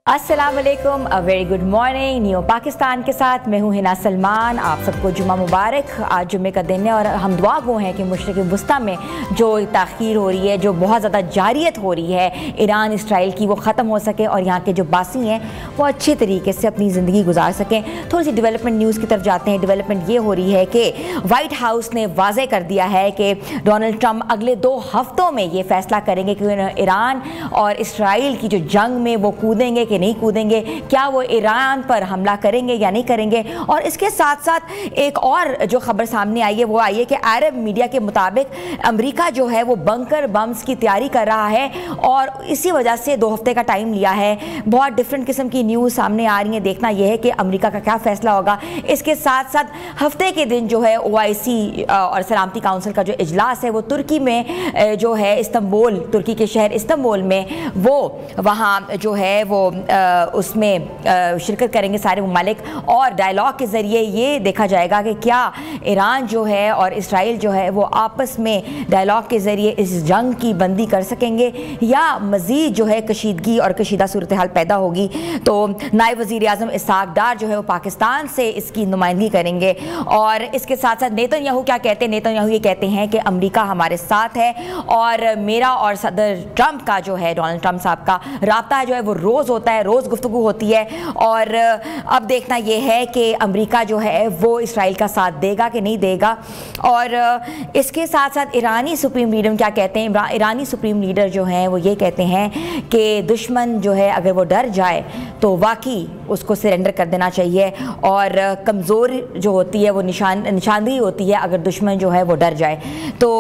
अस्सलाम वालेकुम, a very good morning. New Pakistan के साथ मैं हूँ हिना सलमान। आप सबको जुम्मा मुबारक। आज जुम्मे का दिन है और हम दुआ गो हैं कि मशरिक़ वुस्ता में जो ताख़ीर हो रही है, जो बहुत ज़्यादा जारियत हो रही है ईरान इसराइल की, वो ख़त्म हो सके और यहाँ के जो बासी हैं वो अच्छे तरीके से अपनी ज़िंदगी गुजार सकें। थोड़ी सी डेवलपमेंट न्यूज़ की तरफ जाते हैं। डेवलपमेंट ये हो रही है कि वाइट हाउस ने वाज़े कर दिया है कि डोनाल्ड ट्रंप अगले 2 हफ्तों में ये फ़ैसला करेंगे कि ईरान और इसराइल की जो जंग में वो कूदेंगे कि नहीं कूदेंगे, क्या वो ईरान पर हमला करेंगे या नहीं करेंगे। और इसके साथ साथ एक और जो खबर सामने आई है वो आई है कि अरब मीडिया के मुताबिक अमेरिका जो है वो बंकर बम्स की तैयारी कर रहा है और इसी वजह से 2 हफ्ते का टाइम लिया है। बहुत डिफरेंट किस्म की न्यूज़ सामने आ रही है। देखना यह है कि अमेरिका का क्या फैसला होगा। इसके साथ साथ हफ्ते के दिन जो है OIC और सलामती काउंसिल का जो इजलास है वो तुर्की में जो है इस्तांबुल, तुर्की के शहर इस्तांबुल में वो वहाँ जो है वो उसमें शिरकत करेंगे सारे ममालिक और डायलॉग के ज़रिए ये देखा जाएगा कि क्या ईरान जो है और इसराइल जो है वो आपस में डायलॉग के ज़रिए इस जंग की बंदी कर सकेंगे या मज़ीद जो है कशीदगी और कशीदा सूरत हाल पैदा होगी। तो नायब वज़ीर आज़म इसहाक डार जो है वो पाकिस्तान से इसकी नुमाइंदगी करेंगे। और इसके साथ साथ नेतन्याहू क्या कहते हैं? नेतन्याहू ये कहते हैं कि अमेरिका हमारे साथ है और मेरा और सदर ट्रंप का जो है, डोनाल्ड ट्रंप साहब का राब्ता जो है वो रोज़ होता है, रोज़ गुफ्तगू होती है। और अब देखना यह है कि अमेरिका जो है वो इसराइल का साथ देगा कि नहीं देगा। और इसके साथ साथ ईरानी सुप्रीम लीडर क्या कहते हैं? ईरानी सुप्रीम लीडर जो हैं वो ये कहते हैं कि दुश्मन जो है अगर वो डर जाए तो वाकई उसको सरेंडर कर देना चाहिए और कमज़ोर जो होती है वो निशानदेही होती है अगर दुश्मन जो है वो डर जाए। तो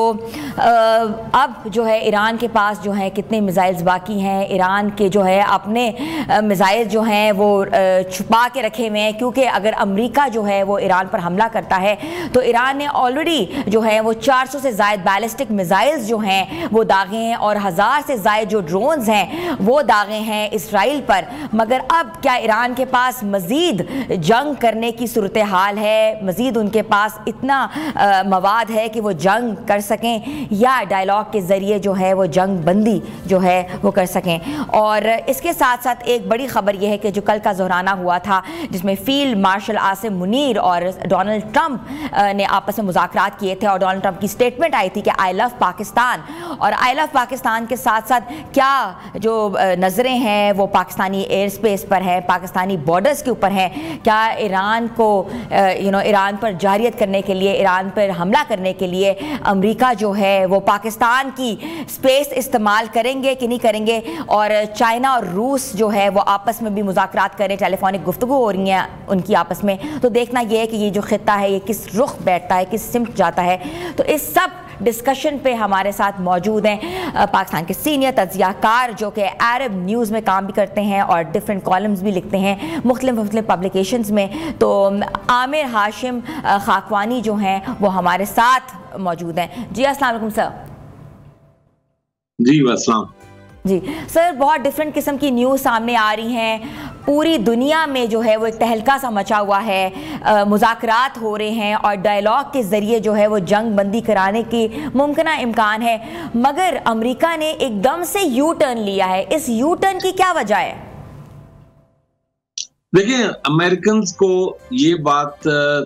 अब जो है ईरान के पास जो है कितने मिसाइल्स बाकी हैं, ईरान के जो है अपने मिसाइल जो हैं वो छुपा के रखे हुए हैं, क्योंकि अगर अमेरिका जो है वो ईरान पर हमला करता है तो ईरान ने ऑलरेडी जो है वो 400 से ज़ायद बैलिस्टिक मिसाइल्स जो हैं वो दागे हैं और 1000 से ज़ायद जो ड्रोन्स हैं वो दागे हैं इसराइल पर। मगर अब क्या ईरान के पास मज़ीद जंग करने की सूरत हाल है? मज़ीद उनके पास इतना मवाद है कि वो जंग कर सकें या डायलॉग के ज़रिए जो है वो जंग बंदी जो है वो कर सकें। और इसके साथ साथ एक बड़ी खबर यह है कि जो कल का ज़ोहराना हुआ था जिसमें फील्ड मार्शल आसिम मुनीर और डोनाल्ड ट्रंप ने आपस में मुज़ाकरात किए थे और डोनाल्ड ट्रंप की स्टेटमेंट आई थी कि आई लव पाकिस्तान। और आई लव पाकिस्तान के साथ साथ क्या जो नज़रें हैं वो पाकिस्तानी एयर स्पेस पर हैं, पाकिस्तानी बॉर्डर्स के ऊपर हैं। क्या ईरान को ईरान पर जारियत करने के लिए, ईरान पर हमला करने के लिए अमेरिका जो है वो पाकिस्तान की स्पेस इस्तेमाल करेंगे कि नहीं करेंगे? और चाइना और रूस जो है वो आपस में भी मुज़ाकरात करें, टेलीफोनिक गुफ्तगू हो रही हैं उनकी आपस में। तो देखना यह है कि ये जो खित्ता है ये किस रुख बैठता है, किस सिमत जाता है। तो इस सब डिस्कशन पे हमारे साथ मौजूद हैं पाकिस्तान के सीनियर तज्ज़ियाकार जो कि अरब न्यूज़ में काम भी करते हैं और डिफरेंट कॉलम्स भी लिखते हैं मुख्तलिफ पब्लिकेशंस में। तो आमिर हाशिम खाकवानी जो हैं वो हमारे साथ मौजूद हैं। जी अस्सलाम वालेकुम सर। जी अस्सलाम जी सर, बहुत डिफरेंट किस्म की न्यूज़ सामने आ रही हैं। पूरी दुनिया में जो है वो एक तहलका सा मचा हुआ है, मुज़ाकरात हो रहे हैं और डायलॉग के ज़रिए जो है वो जंग बंदी कराने की मुमकिन इम्कान है। मगर अमेरिका ने एकदम से यू टर्न लिया है। इस यू टर्न की क्या वजह है? देखिए, अमेरिकन को ये बात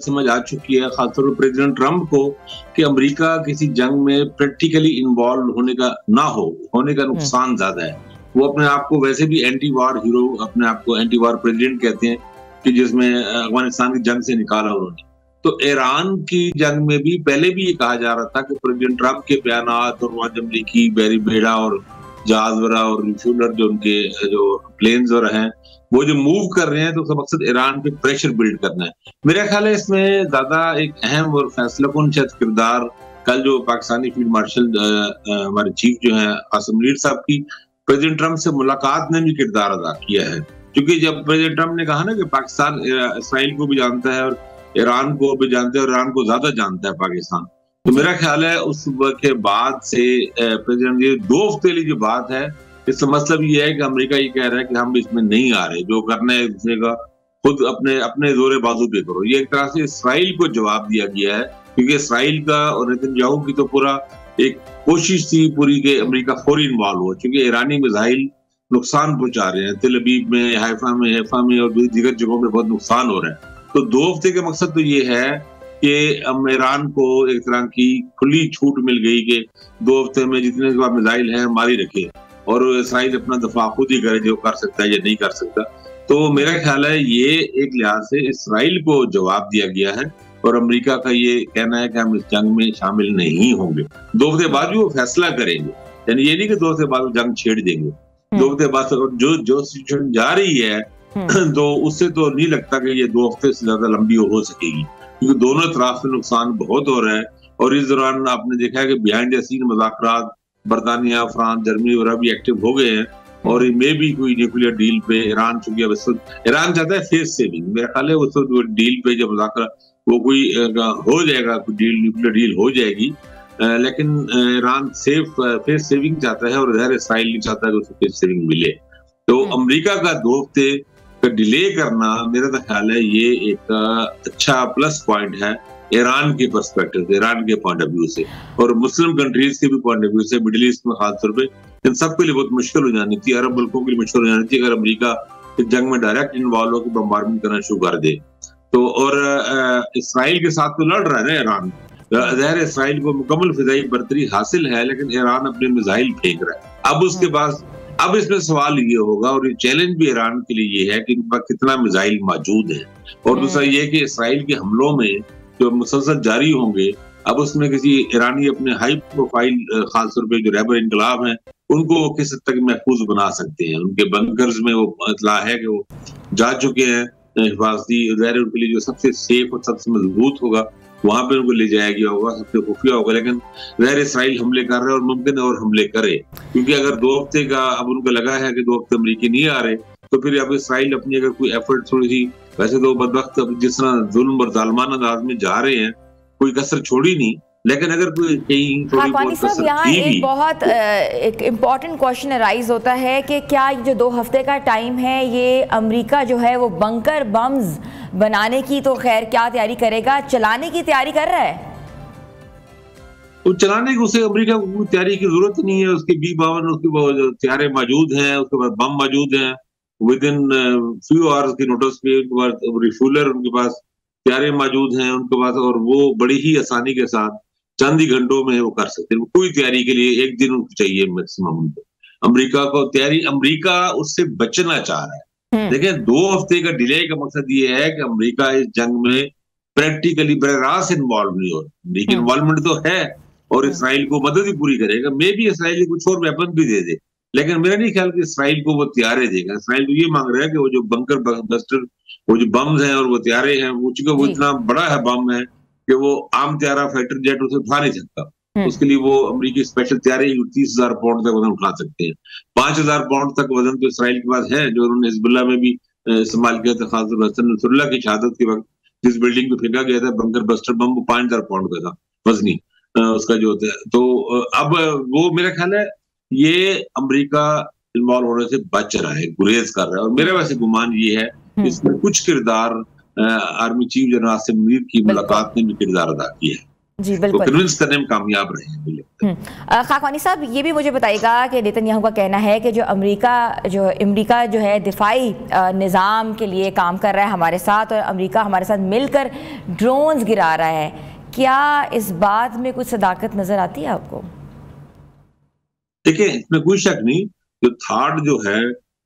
समझ आ चुकी है, खासतौर पर प्रेसिडेंट ट्रंप को, कि अमेरिका किसी जंग में प्रैक्टिकली इन्वॉल्व होने का नुकसान ज्यादा है। वो अपने आप को वैसे भी एंटी वार हीरो, अपने आप को एंटी वार प्रेसिडेंट कहते हैं कि जिसमें अफगानिस्तान की जंग से निकाला उन्होंने। तो ईरान की जंग में भी पहले भी ये कहा जा रहा था कि प्रेसिडेंट ट्रंप के बयानात और वहां अमरीकी बैरी बेड़ा और जहाज वगैरह और रिफ्यूलर जो उनके जो प्लेन्स वगैरह हैं वो जो मूव कर रहे हैं तो उसका मकसद ईरान पे प्रेशर बिल्ड करना है। मेरा ख्याल है इसमें ज्यादा एक अहम और फैसलाकुन शायद किरदार कल जो पाकिस्तानी फील्ड मार्शल हमारे चीफ जो है आसिम मुनीर साहब की प्रेसिडेंट ट्रंप से मुलाकात ने भी किरदार अदा किया है। क्योंकि जब प्रेसिडेंट ट्रंप ने कहा ना कि पाकिस्तान इसराइल को भी जानता है और ईरान को भी जानते हैं और ईरान को ज्यादा जानता है पाकिस्तान, तो मेरा ख्याल है उस के बाद से प्रेसिडेंट ये 2 हफ्ते की जो बात है, इसका मतलब ये है कि अमेरिका ये कह रहा है कि हम इसमें नहीं आ रहे, जो करना है दूसरे का खुद अपने जोरे बाजू पे करो। ये एक तरह से इसराइल को जवाब दिया गया है, क्योंकि इसराइल का और नेतन्याहू की तो पूरा एक कोशिश थी पूरी के अमेरिका फौरी इन्वॉल्व हो, क्योंकि ईरानी मिसाइल नुकसान पहुंचा रहे हैं। तेल अवीव में, हैफा में और दीगर जगहों में बहुत नुकसान हो रहा है। तो 2 हफ्ते का मकसद तो ये है कि ईरान को एक तरह की खुली छूट मिल गई कि 2 हफ्ते में जितने मिसाइल हैं मारी रखे और इसराइल अपना दफा खुद ही करे, जो कर सकता है या नहीं कर सकता। तो मेरा ख्याल है ये एक लिहाज से इसराइल को जवाब दिया गया है और अमेरिका का ये कहना है कि हम इस जंग में शामिल नहीं होंगे। 2 हफ्ते बाद भी वो फैसला करेंगे, यानी ये नहीं कि 2 हफ्ते बाद वो जंग छेड़ देंगे। 2 हफ्ते बाद जो सिचुएशन जा रही है तो उससे तो नहीं लगता कि ये 2 हफ्ते से ज्यादा लंबी हो सकेगी, क्योंकि दोनों तरफ से नुकसान बहुत हो रहा है। और इस दौरान आपने देखा है कि बिहाइंड द सीन मुज़ाकरात बरतानिया, फ्रांस, जर्मनी वगैरह भी एक्टिव हो गए हैं और मे भी कोई न्यूक्लियर डील पे ईरान, चूंकि अब ईरान चाहता है फेस सेविंग, मेरा ख्याल है उस डील पे जब मुज़ाकरा वो कोई हो जाएगा, कोई डील, न्यूक्लियर डील हो जाएगी, लेकिन ईरान फेस सेविंग चाहता है और ज़ाहिर इसराइल नहीं चाहता कि उसे फेस सेविंग मिले। तो अमेरिका का 2 हफ्ते का डिले करना मेरा तो ख्याल है ये एक अच्छा प्लस पॉइंट है ईरान के पर्सपेक्टिव से, ईरान के पॉइंट ऑफ व्यू से और मुस्लिम कंट्रीज के भी पॉइंट ऑफ व्यू से, मिडिल ईस्ट में खासतौर पे इन सबके लिए बहुत मुश्किल हो जानी थी, अरब मुल्कों के लिए मुश्किल हो जानी थी अगर अमेरिका इस जंग में डायरेक्ट इन्वॉल्व होकर बम्बार्डमेंट करना शुरू कर दे। तो और इसराइल के साथ तो लड़ रहा है ना ईरान, ज़ाहिर इसराइल को मुकम्मल फिजाई बर्तरी हासिल है, लेकिन ईरान अपने मिसाइल फेंक रहा है। अब उसके बाद अब इसमें सवाल ये होगा और ये चैलेंज भी ईरान के लिए ये है कि इनके पास कितना मिसाइल मौजूद है, और दूसरा ये कि इसराइल के हमलों में जो मुसलसल जारी होंगे, अब उसमें किसी ईरानी अपने हाई प्रोफाइल खासतौर पे जो रहबर इनकलाब हैं उनको किस हद तक महफूज बना सकते हैं। उनके बंकर्स में वो इतला है कि वो जा चुके हैं हिफाजती, ज़ाहिर उनके लिए जो सबसे सेफ और सबसे मजबूत होगा वहां पे उनको ले जाया गया होगा, सबसे खुफिया होगा। लेकिन ज़ाहिर इसराइल हमले कर रहे हैं और मुमकिन है और हमले करे, क्योंकि अगर 2 हफ्ते का अब उनको लगा है कि 2 हफ्ते अमरीकी नहीं आ रहे, तो फिर अब इसराइल अपनी अगर कोई एफर्ट थोड़ी सी, वैसे तो बदबख्त जिस तरह जुल्म और जालमाना अंदाज में जा रहे हैं, कोई कसर छोड़ी नहीं, लेकिन अगर कोई कहीं थोड़ी बहुत कसर यहाँ एक बहुत एक इम्पॉर्टेंट क्वेश्चन राइज होता है कि क्या जो 2 हफ्ते का टाइम है ये अमेरिका जो है वो बंकर बम्स बनाने की तो खैर क्या तैयारी करेगा, चलाने की तैयारी कर रहा है? तो चलाने की उसे अमेरिका को तैयारी की जरूरत नहीं है, उसके B-52 उसके तैयारे मौजूद हैं, उसके पास बम मौजूद हैं, विद इन फ्यू आवर्स की नोटिस पे उनके पास रिफ्यूलर, उनके पास तैयारे मौजूद हैं उनके पास, और वो बड़ी ही आसानी के साथ चंद ही घंटों में वो कर सकते हैं। कोई तैयारी के लिए 1 दिन उनको चाहिए मैक्सिमम उनको। अमेरिका को तैयारी, अमेरिका उससे बचना चाह रहा है। देखिए 2 हफ्ते का डिले का मकसद ये है कि अमेरिका इस जंग में प्रैक्टिकली बराह रास्त इन्वॉल्व नहीं हो रहा। अमेरिकी इन्वॉल्वमेंट तो है और इसराइल को मदद ही पूरी करेगा, मे भी इसराइल कुछ और वेपन भी दे दे, लेकिन मेरा नहीं ख्याल कि इसराइल को वो तैयारे देगा। इसराइल तो ये मांग रहा है कि वो जो बंकर बस्टर, वो जो बम्स हैं और वो तैयारे हैं, वो चूंकि वो इतना बड़ा है बम है कि वो आम तैयारा फाइटर जेट उसे उठा नहीं सकता। उसके लिए वो अमेरिकी स्पेशल तैयारे 30,000 पाउंड तक वजन उठा सकते हैं। 5,000 पाउंड तक वजन तो इसराइल के पास है, जो उन्होंने हिजबुल्लाह में भी इस्तेमाल किया था। खासतौर हसन नसरुल्लाह की शहादत के वक्त जिस बिल्डिंग पे फेंका गया था बंकर बस्टर बम, वो 5,000 पाउंड का था वजनी उसका जो होता है। तो अब वो मेरा ख्याल है ये अमेरिका इन्वॉल्व होने से बच रहा है, गुरेज कर रहा है, और मेरा वैसे गुमान ये है इसमें कुछ किरदार army chief general Asim Munir की मुलाकात ने भी किरदार अदा किया है। जी बिल्कुल, तो कन्विंस करने में कामयाब रहे हैं। खाकवानी साहब ये भी मुझे बताइएगा कि नेतन्याहू का कहना है कि जो अमेरिका जो है दिफाई निज़ाम के लिए काम कर रहा है हमारे साथ, और अमेरिका हमारे साथ मिलकर ड्रोन्स गिरा रहा है, क्या इस बात में कुछ सदाकत नजर आती है आपको? देखिए इसमें कोई शक नहीं, जो थार्ड जो है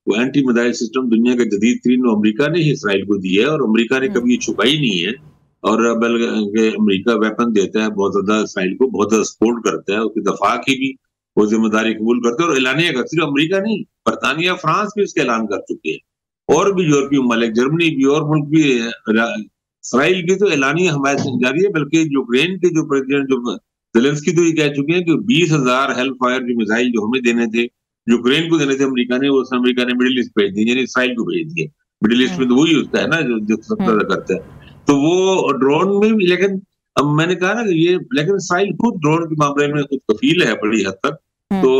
वो एंटी मिसाइल सिस्टम दुनिया का जदीद तरीन अमेरिका ने ही इसराइल को दी है, और अमेरिका ने कभी छुपाई नहीं है, और बल्कि अमेरिका वेपन देता है बहुत ज्यादा इसराइल को, बहुत ज्यादा सपोर्ट करता है, उसकी दफा की भी वो जिम्मेदारी कबूल करते हैं और ऐलानिया करते। सिर्फ अमेरिका नहीं, बरतानिया, फ्रांस भी इसका ऐलान कर चुके हैं, और भी यूरोपीय ममालिक, जर्मनी भी और मुल्क भी। इसराइल की तो ऐलानिया हमारे से जारी है, बल्कि यूक्रेन के जो प्रेसिडेंट जो ज़ेलेंस्की तो ये कह चुके हैं कि 20,000 हेल्प फायर जो मिसाइल जो हमें देने थे, यूक्रेन को देने थे अमेरिका ने, वो अमेरिका ने मिडिल ईस्ट भेज दिए, यानी इसराइल को भेज दिए। मिडिल ईस्ट में तो वही होता है ना जो सब करता है, तो वो ड्रोन में भी। लेकिन अब मैंने कहा ना कि ये, लेकिन इसराइल खुद ड्रोन के मामले में खुद कफील है बड़ी हद तक। तो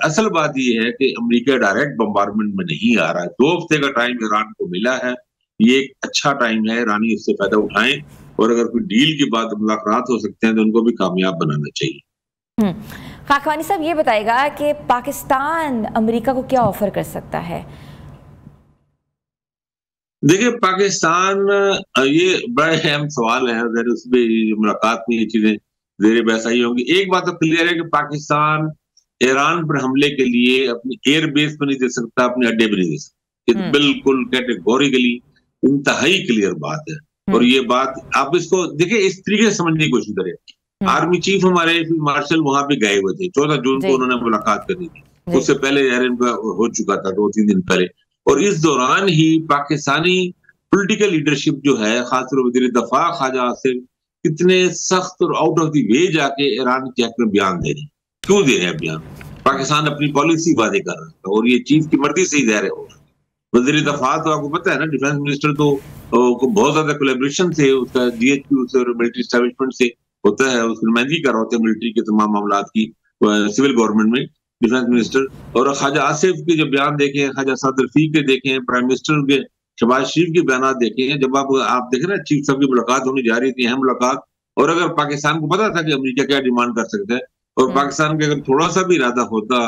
असल बात ये है कि अमेरिका डायरेक्ट बम्बार्डमेंट में नहीं आ रहा है। 2 हफ्ते का टाइम ईरान को मिला है, ये एक अच्छा टाइम है, ईरानी इससे फायदा उठाएं, और अगर कोई डील के बाद मुलाकात हो सकते हैं तो उनको भी कामयाब बनाना चाहिए। खाकवानी साहब, ये बताएगा कि पाकिस्तान अमेरिका को क्या ऑफर कर सकता है? देखिए, पाकिस्तान, ये बड़ा अहम सवाल है, अगर उसमें मुलाकात में ये चीजें जेर बहस आई होंगी। एक बात तो क्लियर है कि पाकिस्तान ईरान पर हमले के लिए अपनी एयर बेस पर नहीं दे सकता, अपने अड्डे पर नहीं दे सकता। ये तो बिल्कुल कैटेगोरिकली इंतहाई क्लियर बात है। और ये बात आप इसको देखिए, इस तरीके से समझने की कोशिश करें। आर्मी चीफ हमारे फील्ड मार्शल वहां पे गए हुए थे, 14 जून को उन्होंने मुलाकात करनी थी, उससे पहले यार इनका हो चुका था 2-3 दिन पहले। और इस दौरान ही पाकिस्तानी पॉलिटिकल लीडरशिप जो है, खासतौर पर वज़ीर दफा ख्वाजा आसिफ, कितने सख्त और आउट ऑफ द वे जाके ईरान के हक में बयान दे रहे हैं। क्यों दे रहे हैं बयान? पाकिस्तान अपनी पॉलिसी वादे कर रहा था और ये चीफ की मर्जी से ही ज़ाहिर है। वज़ीर दफा तो आपको पता है ना, डिफेंस मिनिस्टर तो बहुत ज्यादा कोलैबोरेशन से उसका DHQ से और मिलिट्री एस्टैब्लिशमेंट से होता है, उसकी नुमाइंदगी कर रहा होता है मिलिट्री के तमाम मामला की, सिविल गवर्नमेंट में डिफेंस मिनिस्टर। और ख्वाजा आसिफ के जो बयान देखे हैं, ख्वाजा साद रफीक के देखे हैं, प्राइम मिनिस्टर के शहबाज शरीफ के बयान देखे हैं, जब आप देखें ना चीफ साहब की मुलाकात होने जा रही थी, अहम मुलाकात, और अगर पाकिस्तान को पता था कि अमेरिका क्या डिमांड कर सकता है, और पाकिस्तान का अगर थोड़ा सा भी इरादा होता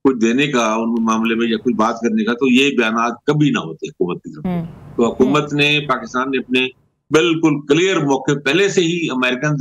कुछ देने का उन मामले में या कुछ बात करने का, तो ये बयान कभी ना होते हुकूमत की तरफ। तो हुकूमत ने, पाकिस्तान ने अपने बिल्कुल क्लियर मौके पहले से ही अमेरिकन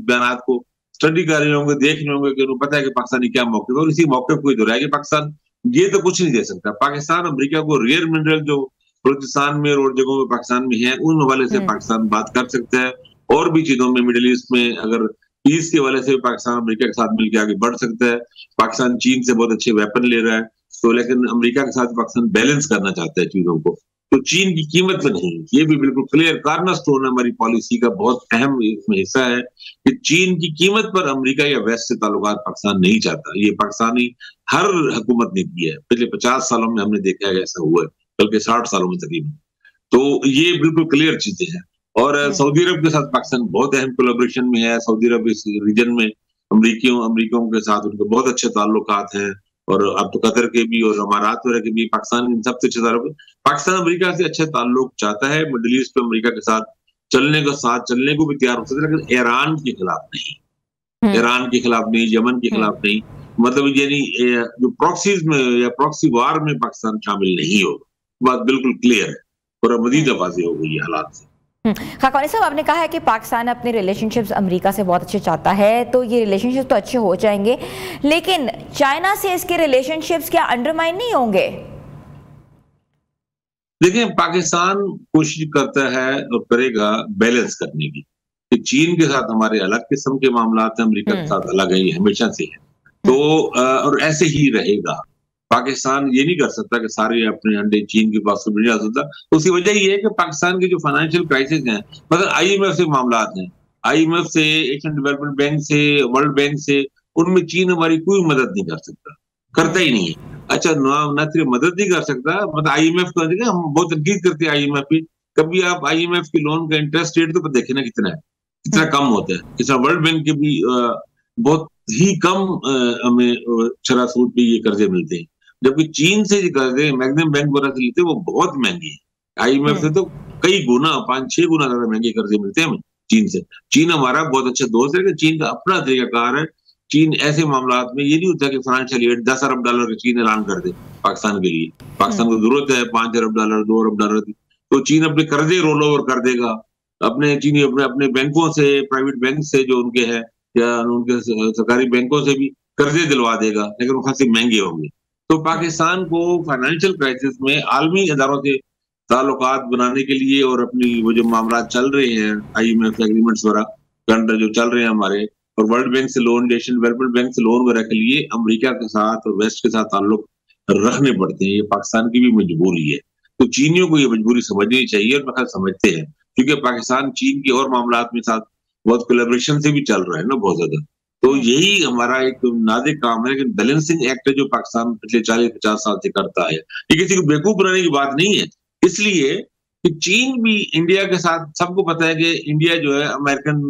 बयान को स्टडी कर रहे होंगे, देख रहे होंगे कि उन्हें पता है कि पाकिस्तानी क्या मौके, और इसी मौके को दोहराया कि पाकिस्तान ये तो कुछ नहीं दे सकता। पाकिस्तान अमेरिका को रेयर मिनरल जो बलूचिस्तान में और जगहों में पाकिस्तान में है, उन हवाले से पाकिस्तान बात कर सकता है। और भी चीजों में, मिडिल ईस्ट में अगर पीस के वाले से पाकिस्तान अमेरिका के साथ मिलकर आगे बढ़ सकता है। पाकिस्तान चीन से बहुत अच्छे वेपन ले रहा है, तो लेकिन अमेरिका के साथ पाकिस्तान बैलेंस करना चाहता है चीजों को, तो चीन की कीमत पे नहीं। ये भी बिल्कुल क्लियर कॉर्नरस्टोन हमारी पॉलिसी का बहुत अहम इसमें हिस्सा है कि चीन की कीमत पर अमेरिका या वेस्ट से ताल्लुकात पाकिस्तान नहीं चाहता। ये पाकिस्तानी हर हुकूमत ने किया है, पिछले 50 सालों में हमने देखा है ऐसा हुआ है, बल्कि 60 सालों में तकरीबन। तो ये बिल्कुल क्लियर चीजें हैं। और सऊदी अरब के साथ पाकिस्तान बहुत अहम कोलैबोरेशन में है। सऊदी अरब इस रीजन में अमरीकियों के साथ उनके बहुत अच्छे ताल्लुकात हैं, और अब तो कतर के भी और अमारात वगैरह के भी, पाकिस्तान इन सबसे अच्छे ताल्लुक। पाकिस्तान अमेरिका से अच्छे ताल्लुक चाहता है, मिडिल ईस्ट में अमेरिका के साथ चलने को भी तैयार हो सकता है, लेकिन ईरान के खिलाफ नहीं, ईरान के खिलाफ नहीं, यमन के खिलाफ नहीं। मतलब यानी जो प्रॉक्सीज में या प्रॉक्सी वार में पाकिस्तान शामिल नहीं होगा, बात बिल्कुल क्लियर है और मजीद वाज़ेह हो गई हालात से। खाकवानी साहब, आपने कहा है कि पाकिस्तान अपने रिलेशनशिप्स अमेरिका से बहुत अच्छे चाहता है, तो ये रिलेशनशिप तो अच्छे हो जाएंगे, लेकिन चाइना से इसके रिलेशनशिप्स क्या अंडरमाइन नहीं होंगे? देखिए, पाकिस्तान कोशिश करता है और करेगा बैलेंस करने की, कि चीन के साथ हमारे अलग किस्म के मामला हैं, अमेरिका के साथ अलग है, ये हमेशा से है। तो और ऐसे ही रहेगा। पाकिस्तान ये नहीं कर सकता कि सारे अपने अंडे चीन के पास नहीं जा सकता। उसकी वजह ये है कि पाकिस्तान के जो फाइनेंशियल क्राइसिस हैं, मतलब IMF से मामला हैं, IMF से, एशियन डेवलपमेंट बैंक से, वर्ल्ड बैंक से, उनमें चीन हमारी कोई मदद नहीं कर सकता, करता ही नहीं है। अच्छा, न सिर्फ मदद नहीं कर सकता, मतलब IMF को हम बहुत तनकीद करते हैं IMF की। कभी आप IMF के लोन का इंटरेस्ट रेट तो देखे ना कितना है, कितना कम होता है। कितना वर्ल्ड बैंक के भी बहुत ही कम हमें शरह सूद पे ये कर्जे मिलते हैं, जबकि चीन से जो कर्जे मैग्निम बैंक वगैरह से लेते हैं वो बहुत महंगे हैं। IMF से तो कई गुना, 5-6 गुना ज्यादा महंगे कर्जे मिलते हैं हमें चीन से। चीन हमारा बहुत अच्छा दोस्त है, कि चीन का अपना तरीकाकार है। चीन ऐसे मामलात में ये नहीं होता कि फाइनेंशियल एड $10 अरब चीन ऐलान कर दे पाकिस्तान के लिए। पाकिस्तान को जरूरत है $5 अरब, $2 अरब की, तो चीन अपने कर्जे रोल ओवर कर देगा अपने चीनी अपने बैंकों से, प्राइवेट बैंक से जो उनके हैं, या उनके सरकारी बैंकों से भी कर्जे दिलवा देगा, लेकिन वो खासी महंगे होंगे। तो पाकिस्तान को फाइनेंशियल क्राइसिस में आलमी इदारों से ताल्लुकात बनाने के लिए, और अपनी वो जो मामला चल रहे हैं IMF एग्रीमेंट्स वगैरह जो चल रहे हैं हमारे, और वर्ल्ड बैंक से लोन, एशियन डेवलपमेंट बैंक से लोन वगैरह के लिए अमेरिका के साथ और वेस्ट के साथ ताल्लुक रखने पड़ते हैं। ये पाकिस्तान की भी मजबूरी है। तो चीनियों को ये मजबूरी समझनी चाहिए, और मैं समझते हैं, क्योंकि पाकिस्तान चीन के और मामलात में साथ बहुत कोलैबोरेशन से भी चल रहा है ना, बहुत ज्यादा। तो यही हमारा एक नाजुक काम है, लेकिन बैलेंसिंग एक्ट है जो पाकिस्तान पिछले 40-50 साल से करता है। ये किसी को बेवकूफ बनाने की बात नहीं है, इसलिए कि चीन भी इंडिया के साथ, सबको पता है कि इंडिया जो है अमेरिकन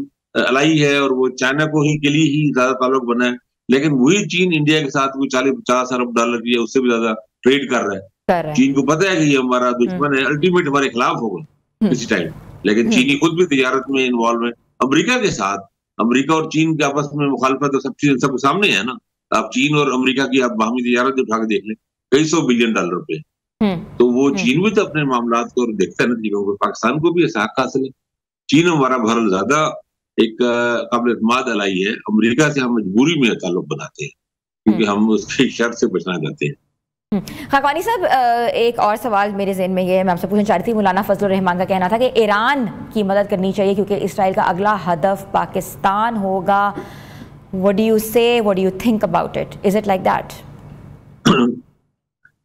अलाई है, और वो चाइना को ही के लिए ही ज्यादा ताल्लुक बना है, लेकिन वही चीन इंडिया के साथ कोई $40-50 अरब की, उससे भी ज्यादा ट्रेड कर रहा है। चीन को पता है कि ये हमारा दुश्मन है, अल्टीमेट हमारे खिलाफ होगा किसी टाइम, लेकिन चीनी खुद भी तिजारत में इन्वॉल्व है अमेरिका के साथ। अमेरिका और चीन के आपस में मुखालफत तो सब चीजें सबके सामने है ना। आप चीन और अमेरिका की आप बाहमी तिजारत उठा के देख लें, कई $100 बिलियन पे। तो वो चीन भी तो अपने मामलात को देखता है ना चीजों को, पाकिस्तान को भी ऐसा हक हासिल है। चीन हमारा बहुत ज्यादा एक काबिल एतमाद अलाई है, अमेरिका से हम मजबूरी में ताल्लुक बनाते हैं क्योंकि हम उसकी शर्त से बचना चाहते हैं। खाकवानी साहब, एक और सवाल मेरे ज़हन में ये है, मैं आपसे पूछना चाहती थी। मौलाना फजलुर रहमान का कहना था कि ईरान की मदद करनी चाहिए क्योंकि इसराइल का अगला हदफ पाकिस्तान होगा। व्हाट डू यू से, what do you think about it? Is it like that?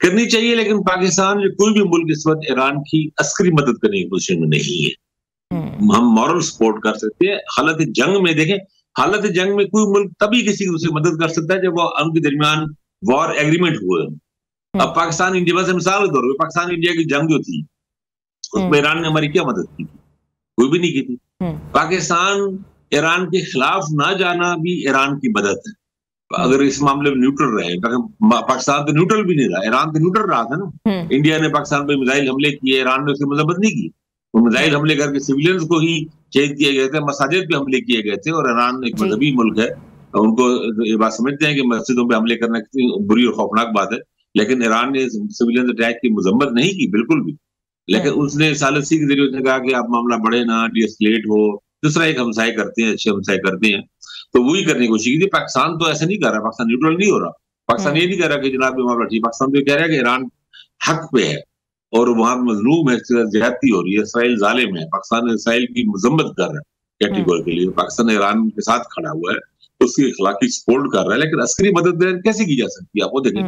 करनी चाहिए, लेकिन पाकिस्तान या कोई भी मुल्क इस वक्त ईरान की अस्करी मदद करने की पोजीशन में नहीं है। हम मॉरल सपोर्ट कर सकते हैं। हालत जंग में देखें, हालत जंग में कोई मुल्क तभी किसी दूसरी मदद कर सकता है जब वो उनके दरमियान वॉर एग्रीमेंट हुए। अब पाकिस्तान इंडिया से मिसाल के तौर पर, पाकिस्तान इंडिया की जंग जो थी उसमें ईरान ने हमारी क्या मदद की थी? कोई भी नहीं की थी। पाकिस्तान ईरान के खिलाफ ना जाना भी ईरान की मदद है। अगर इस मामले में न्यूट्रल रहे, पाकिस्तान तो न्यूट्रल भी नहीं रहा, ईरान तो न्यूट्रल रहा था ना। इंडिया ने पाकिस्तान पर मिसाइल हमले किए, ईरान ने उसकी मदद नहीं की। वो मिसाइल हमले करके सिविलियंस को ही शहीद किए गए थे, मसाजिद पे हमले किए गए थे। और ईरान एक मजहबी मुल्क है, उनको ये बात समझते हैं कि मस्जिदों पे हमले करना कितनी बुरी और खौफनाक बात है, लेकिन ईरान ने सिविलियन अटैक की मजम्मत नहीं की, बिल्कुल भी। लेकिन उसने सालिसी के जरिए उसने कहा कि आप मामला बढ़े ना, डीएस्केलेट हो। दूसरा एक हमसाए करते हैं, अच्छे हमसाए करते हैं, तो वही करने की कोशिश की थी। पाकिस्तान तो ऐसा नहीं कर रहा, पाकिस्तान न्यूट्रल नहीं हो रहा। पाकिस्तान ये नहीं कह रहा कि जनाब ये मामला ठीक, पाकिस्तान तो कह रहा है कि ईरान हक पे है और वहां मजलूम है, ज्यादती हो रही है, इसराइल जालिम है। पाकिस्तान इसराइल की मजम्मत कर रहा है कैटेगोरिकली। पाकिस्तान ईरान के साथ खड़ा हुआ है, उसकी इखलाकी सपोर्ट कर रहा है, लेकिन अस्करी मदद कैसे की जा सकती है? आप वो देखें,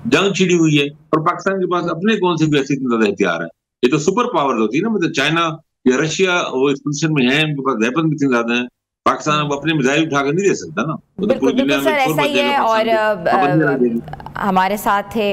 जंग छिड़ी हुई है और पाकिस्तान के पास अपने कौन से ऐसे इतने ज्यादा हथियार है। ये तो सुपर पावर्स होती है ना, मतलब चाइना या रशिया वो इस पोजीशन में है, उनके पास वेपन कितने ज्यादा है। पाकिस्तान अब अपने मिसाइल उठा कर नहीं दे सकता ना। बिल्कुल सर, ऐसा ही है। और हमारे साथ थे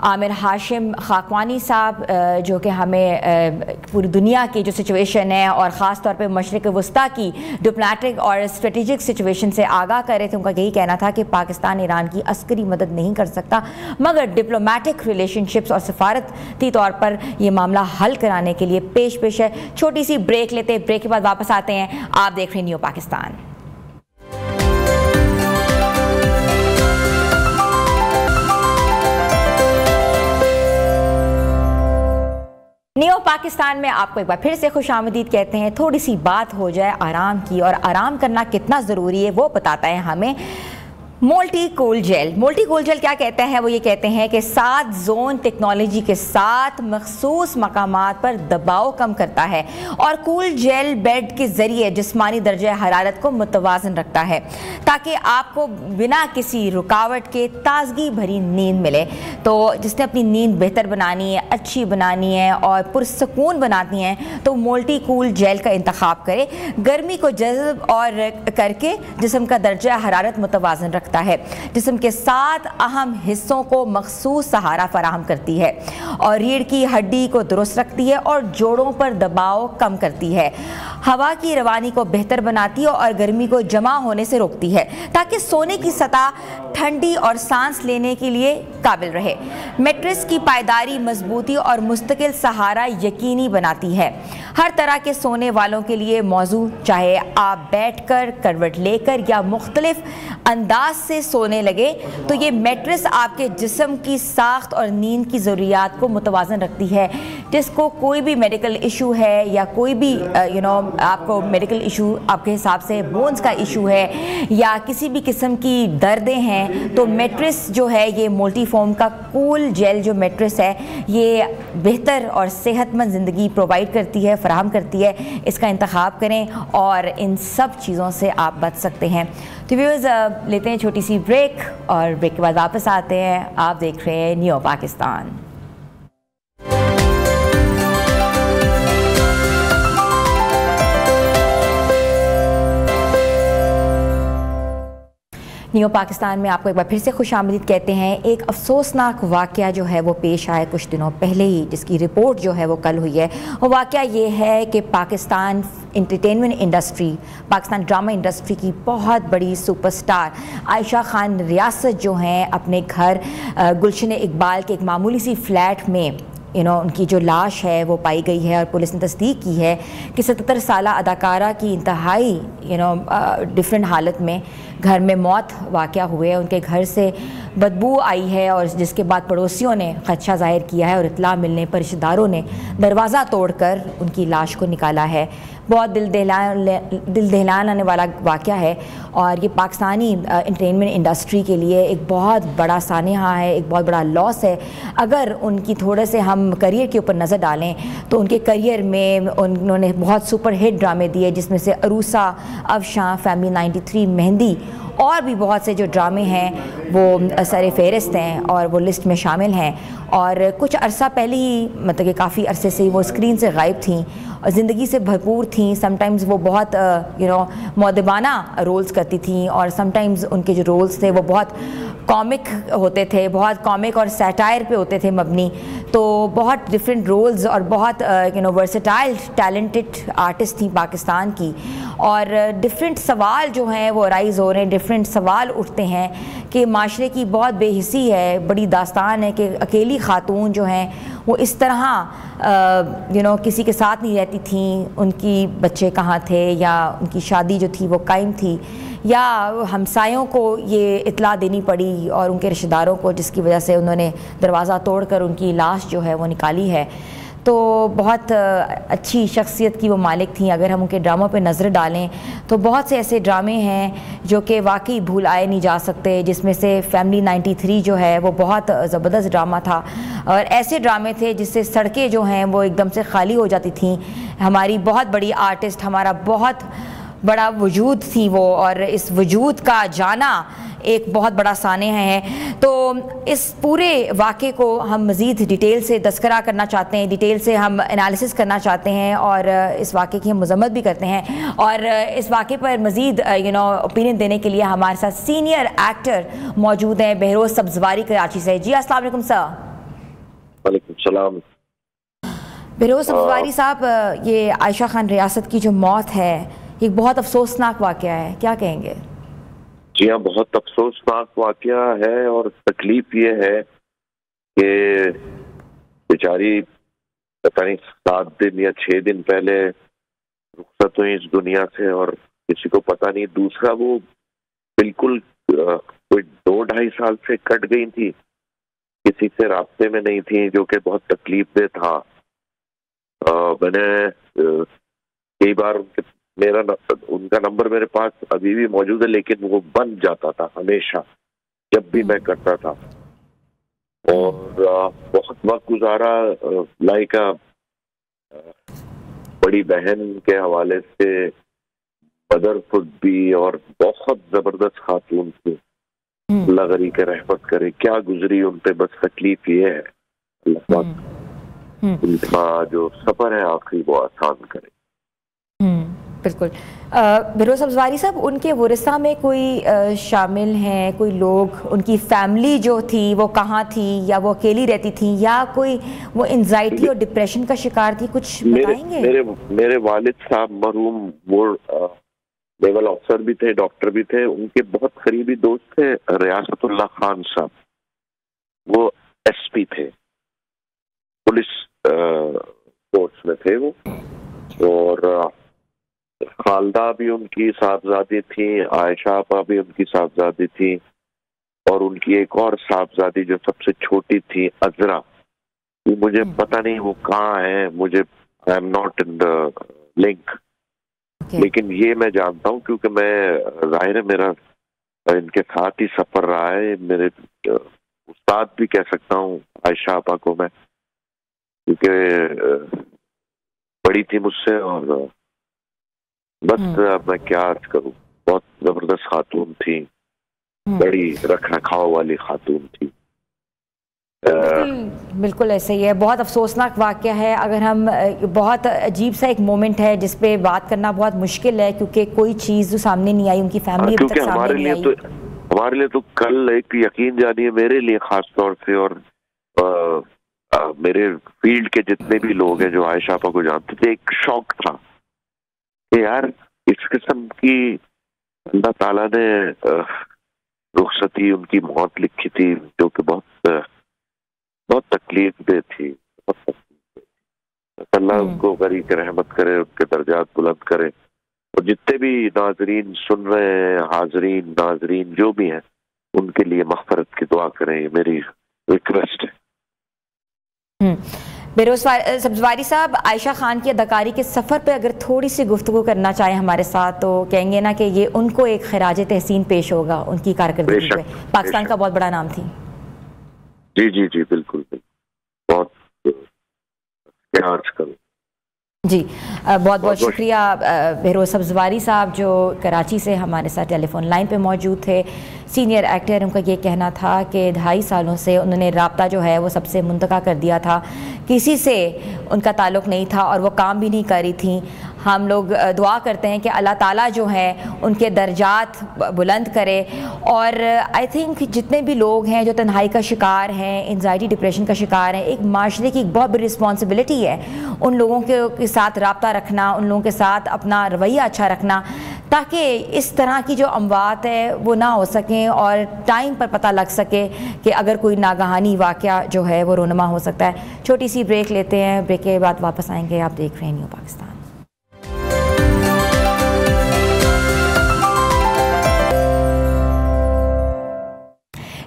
आमिर हाशिम खाकवानी साहब, जो कि हमें पूरी दुनिया की जो सिचुएशन है और ख़ास तौर पे मशरिक़ वस्ता की डिप्लोमेटिक और स्ट्रेटेजिक सिचुएशन से आगाह कर रहे थे। उनका यही कहना था कि पाकिस्तान ईरान की अस्करी मदद नहीं कर सकता, मगर डिप्लोमेटिक रिलेशनशिप्स और सफारती तौर पर ये मामला हल कराने के लिए पेश है। छोटी सी ब्रेक लेते हैं, ब्रेक के बाद वापस आते हैं। आप देख रहे हैं न्यू पाकिस्तान। न्यू पाकिस्तान में आपको एक बार फिर से खुशामदीद कहते हैं। थोड़ी सी बात हो जाए आराम की, और आराम करना कितना ज़रूरी है वो बताता है हमें मोल्टी कूल जेल। मोल्टी कूल जेल क्या कहते हैं? वो ये कहते हैं कि 7 जोन टेक्नोलॉजी के साथ मखसूस मकामात पर दबाव कम करता है और कूल जेल बेड के ज़रिए जिस्मानी दर्जे हरारत को मुतवाज़न रखता है ताकि आपको बिना किसी रुकावट के ताजगी भरी नींद मिले। तो जिसने अपनी नींद बेहतर बनानी है, अच्छी बनानी है और पुरसकून बनानी है, तो मोल्टी कूल जेल का इंतखाब करे। गर्मी को जज़ब और करके जिस्म का दर्जा हरारत मुतवाज़न रखता है, जिस्म के 7 अहम हिस्सों को मखसूस सहारा फराहम करती है और रीढ़ की हड्डी को दुरुस्त रखती है और जोड़ों पर दबाव कम करती है, हवा की रवानी को बेहतर बनाती है और गर्मी को जमा होने से रोकती है ताकि सोने की सतह ठंडी और सांस लेने के लिए काबिल रहे। मैट्रेस की पायदारी, मजबूती और मुस्तकिल सहारा यकीनी बनाती है। हर तरह के सोने वालों के लिए मौजू, चाहे आप बैठकर, करवट लेकर या मुख्तलिफ अंदाज से सोने लगे, तो ये मैट्रेस आपके जिस्म की साख्त और नींद की ज़रूरियात को मुतवाज़न रखती है। जिसको कोई भी मेडिकल इशू है या कोई भी आपको मेडिकल इशू, आपके हिसाब से बोन्स का इशू है या किसी भी किस्म की दर्दें हैं, तो मैट्रेस जो है ये मोल्टीफॉर्म का कूल जेल जो मैट्रेस है, ये बेहतर और सेहतमंद ज़िंदगी प्रोवाइड करती है, फराहम करती है। इसका इंतखाब करें और इन सब चीज़ों से आप बच सकते हैं। तो व्यूअर्स, लेते हैं छोटी सी ब्रेक और ब्रेक के बाद वापस आते हैं। आप देख रहे हैं न्यू पाकिस्तान। न्यू पाकिस्तान में आपको एक बार फिर से खुशामदीद कहते हैं। एक अफसोसनाक वाक़या जो है वो पेश आया कुछ दिनों पहले ही, जिसकी रिपोर्ट जो है वो कल हुई है। वो वाक़या ये है कि Pakistan entertainment industry, Pakistan drama industry की बहुत बड़ी सुपरस्टार आयशा खान रियासत जो हैं अपने घर गुलशन इकबाल के एक मामूली सी फ्लैट में उनकी जो लाश है वो पाई गई है और पुलिस ने तस्दीक की है कि 77 साला अदाकारा की इंतहाई डिफरेंट हालत में घर में मौत वाक़या हुए। उनके घर से बदबू आई है और जिसके बाद पड़ोसियों ने खदशा ज़ाहिर किया है और इत्तला मिलने पर रिश्तेदारों ने दरवाज़ा तोड़कर उनकी लाश को निकाला है। बहुत दिल दहलाने वाला वाक़या है और ये पाकिस्तानी एंटरटेनमेंट इंडस्ट्री के लिए एक बहुत बड़ा सानहा है, एक बहुत बड़ा लॉस है। अगर उनकी थोड़े से हम करियर के ऊपर नज़र डालें तो उनके करियर में उन्होंने बहुत सुपर हिट ड्रामे दिए, जिसमें से अरूसा, अफशां, फैमिली 93, मेहंदी और भी बहुत से जो ड्रामे हैं वो सर फहरिस्त हैं और वो लिस्ट में शामिल हैं। और कुछ अरसा पहले ही मतलब कि काफ़ी अरसे से वो स्क्रीन से गायब थीं और ज़िंदगी से भरपूर थीं। समटाइम्स वो बहुत मौदबाना रोल्स करती थीं और समटाइम्स उनके जो रोल्स थे वो बहुत कॉमिक होते थे, बहुत कॉमिक और सैटायर पे होते थे मबनी। तो बहुत डिफरेंट रोल्स और बहुत वर्सेटाइल टैलेंटेड आर्टिस्ट थी पाकिस्तान की। और डिफरेंट सवाल जो हैं वो राइज़ हो रहे हैं, डिफरेंट सवाल उठते हैं कि माशरे की बहुत बेहिसी है, बड़ी दास्तान है कि अकेली ख़ातून जो हैं वो इस तरह किसी के साथ नहीं रहती थी, उनकी बच्चे कहाँ थे या उनकी शादी जो थी वो कायम थी या हमसायों को ये इत्तला देनी पड़ी और उनके रिश्तेदारों को, जिसकी वजह से उन्होंने दरवाज़ा तोड़कर उनकी लाश जो है वो निकाली है। तो बहुत अच्छी शख्सियत की वो मालिक थी। अगर हम उनके ड्रामों पे नज़र डालें तो बहुत से ऐसे ड्रामे हैं जो कि वाकई भूलाए नहीं जा सकते, जिसमें से फैमिली 93 जो है वो बहुत ज़बरदस्त ड्रामा था और ऐसे ड्रामे थे जिससे सड़कें जो हैं वो एकदम से खाली हो जाती थीं। हमारी बहुत बड़ी आर्टिस्ट, हमारा बहुत बड़ा वजूद थी वो, और इस वजूद का जाना एक बहुत बड़ा सानहा है। तो इस पूरे वाक़े को हम मज़ीद डिटेल से तज़किरा करना चाहते हैं, डिटेल से हम एनालिसिस करना चाहते हैं और इस वाक़े की हम मज़म्मत भी करते हैं। और इस वाक़े पर मज़ीद ओपिनियन देने के लिए हमारे साथ सीनियर एक्टर मौजूद हैं, बहरोज़ सब्ज़वारी कराची से। जी अस्सलाम वालेकुम सर। वालेकुम सलाम। बहरोज़ सब्ज़वारी साहब, ये आयशा खान रियासत की जो मौत है ये बहुत अफसोसनाक वाक़या है, क्या कहेंगे? जी हाँ, बहुत अफसोसनाक वाकया है और तकलीफ ये है कि बेचारी पता नहीं 7 दिन या 6 दिन पहले रुखसत हुई इस दुनिया से और किसी को पता नहीं। दूसरा, वो बिल्कुल कोई 2-2.5 साल से कट गई थी, किसी से रास्ते में नहीं थी, जो कि बहुत तकलीफ दे था। मैंने कई बार उनका नंबर मेरे पास अभी भी मौजूद है, लेकिन वो बन जाता था हमेशा जब भी मैं करता था। और बहुत वक्त गुजारा लाइक बड़ी बहन के हवाले से, मदरहुड भी, और बहुत जबरदस्त खातून थी, अल्लाह गरी के रहमत करे। क्या गुजरी उन पे, बस तकलीफ ये है अल्लाह पाक उनका जो सफर है आखिरी वो आसान करे। बिल्कुल। बहरोज़ सब्ज़वारी साहब, उनके वरिसा में कोई शामिल हैं, कोई लोग, उनकी फैमिली जो थी वो कहाँ थी, या वो अकेली रहती थी, या कोई वो एंजाइटी और डिप्रेशन का शिकार थी, कुछ बताएंगे? मेरे वालिद साहब मरहूम वो लेवल अफसर भी थे, डॉक्टर भी थे। उनके बहुत करीबी दोस्त थे रियासतुल्लाह खान साहब, वो SP थे, पुलिस फोर्स में थे वो। और खालदा भी उनकी साहबजादी थी, आयशा आपा भी उनकी साहबजादी थी, और उनकी एक और साहबजादी जो सबसे छोटी थी, अजरा, वो मुझे पता नहीं वो कहाँ है, मुझे I am not in the link. लेकिन ये मैं जानता हूँ क्योंकि मैं, जाहिर है मेरा इनके साथ ही सफर रहा है, मेरे उस्ताद भी कह सकता हूँ आयशा आपा को मैं, क्योंकि बड़ी थी मुझसे। और बस मैं क्या अर्ज करूं, बहुत जबरदस्त खातून थी, बड़ी रख रखाव वाली खातून थी। बिल्कुल ऐसे ही है, बहुत अफसोसनाक वाक़या है। अगर हम, बहुत अजीब सा एक मोमेंट है जिस पे बात करना बहुत मुश्किल है, क्योंकि कोई चीज़ जो सामने नहीं आई, उनकी फैमिली अभी तक सामने नहीं आई। हमारे लिए तो कल एक यकीन जानिए, मेरे लिए खास तौर से, और मेरे फील्ड के जितने भी लोग हैं जो आयशा आपा को जानते थे, एक शौक था कि यार इस किस्म की अल्लाह ताला ने रुखसती, उनकी मौत लिखी थी, जो कि बहुत तकलीफ दे थी। बहुत सख्ती। अल्लाह उनको गरी के रहमत करे, उनके दर्जात बुलंद करे। और जितने भी नाजरीन सुन रहे हैं, हाजरीन नाजरीन जो भी हैं, उनके लिए मग़फ़िरत की दुआ करें, ये मेरी रिक्वेस्ट है। बेरोज सब्जवारी साहब, आयशा खान की अदाकारी के सफ़र पे अगर थोड़ी सी गुफ्तगू करना चाहें हमारे साथ, तो कहेंगे ना कि ये उनको एक खराज तहसीन पेश होगा उनकी कारकर्दगी पे। पाकिस्तान का बहुत बड़ा नाम थी। जी जी जी, बिल्कुल बिल्कुल, बहुत आजकल जी बहुत बहुत शुक्रिया बेरोज सब्जवारी साहब, जो कराची से हमारे साथ टेलीफोन लाइन पे मौजूद थे। सीनियर एक्टर, उनका ये कहना था कि 2.5 सालों से उन्होंने राब्ता जो है वो सबसे मुंतका कर दिया था, किसी से उनका ताल्लुक़ नहीं था और वो काम भी नहीं कर रही थी। हम लोग दुआ करते हैं कि अल्लाह ताला जो है उनके दर्जात बुलंद करे। और आई थिंक जितने भी लोग हैं जो तन्हाई का शिकार हैं, एंजाइटी डिप्रेशन का शिकार हैं, एक माशरे की बहुत बड़ी रिस्पॉन्सिबिलिटी है उन लोगों के साथ रब्ता रखना, उन लोगों के साथ अपना रवैया अच्छा रखना, ताकि इस तरह की जो अमवात है वो ना हो सकें और टाइम पर पता लग सके कि अगर कोई नागहानी वाक़या जो है वो रोनमा हो सकता है। छोटी सी ब्रेक लेते हैं, ब्रेक के बाद वापस आएंगे। आप देख रहे हैं न्यू पाकिस्तान।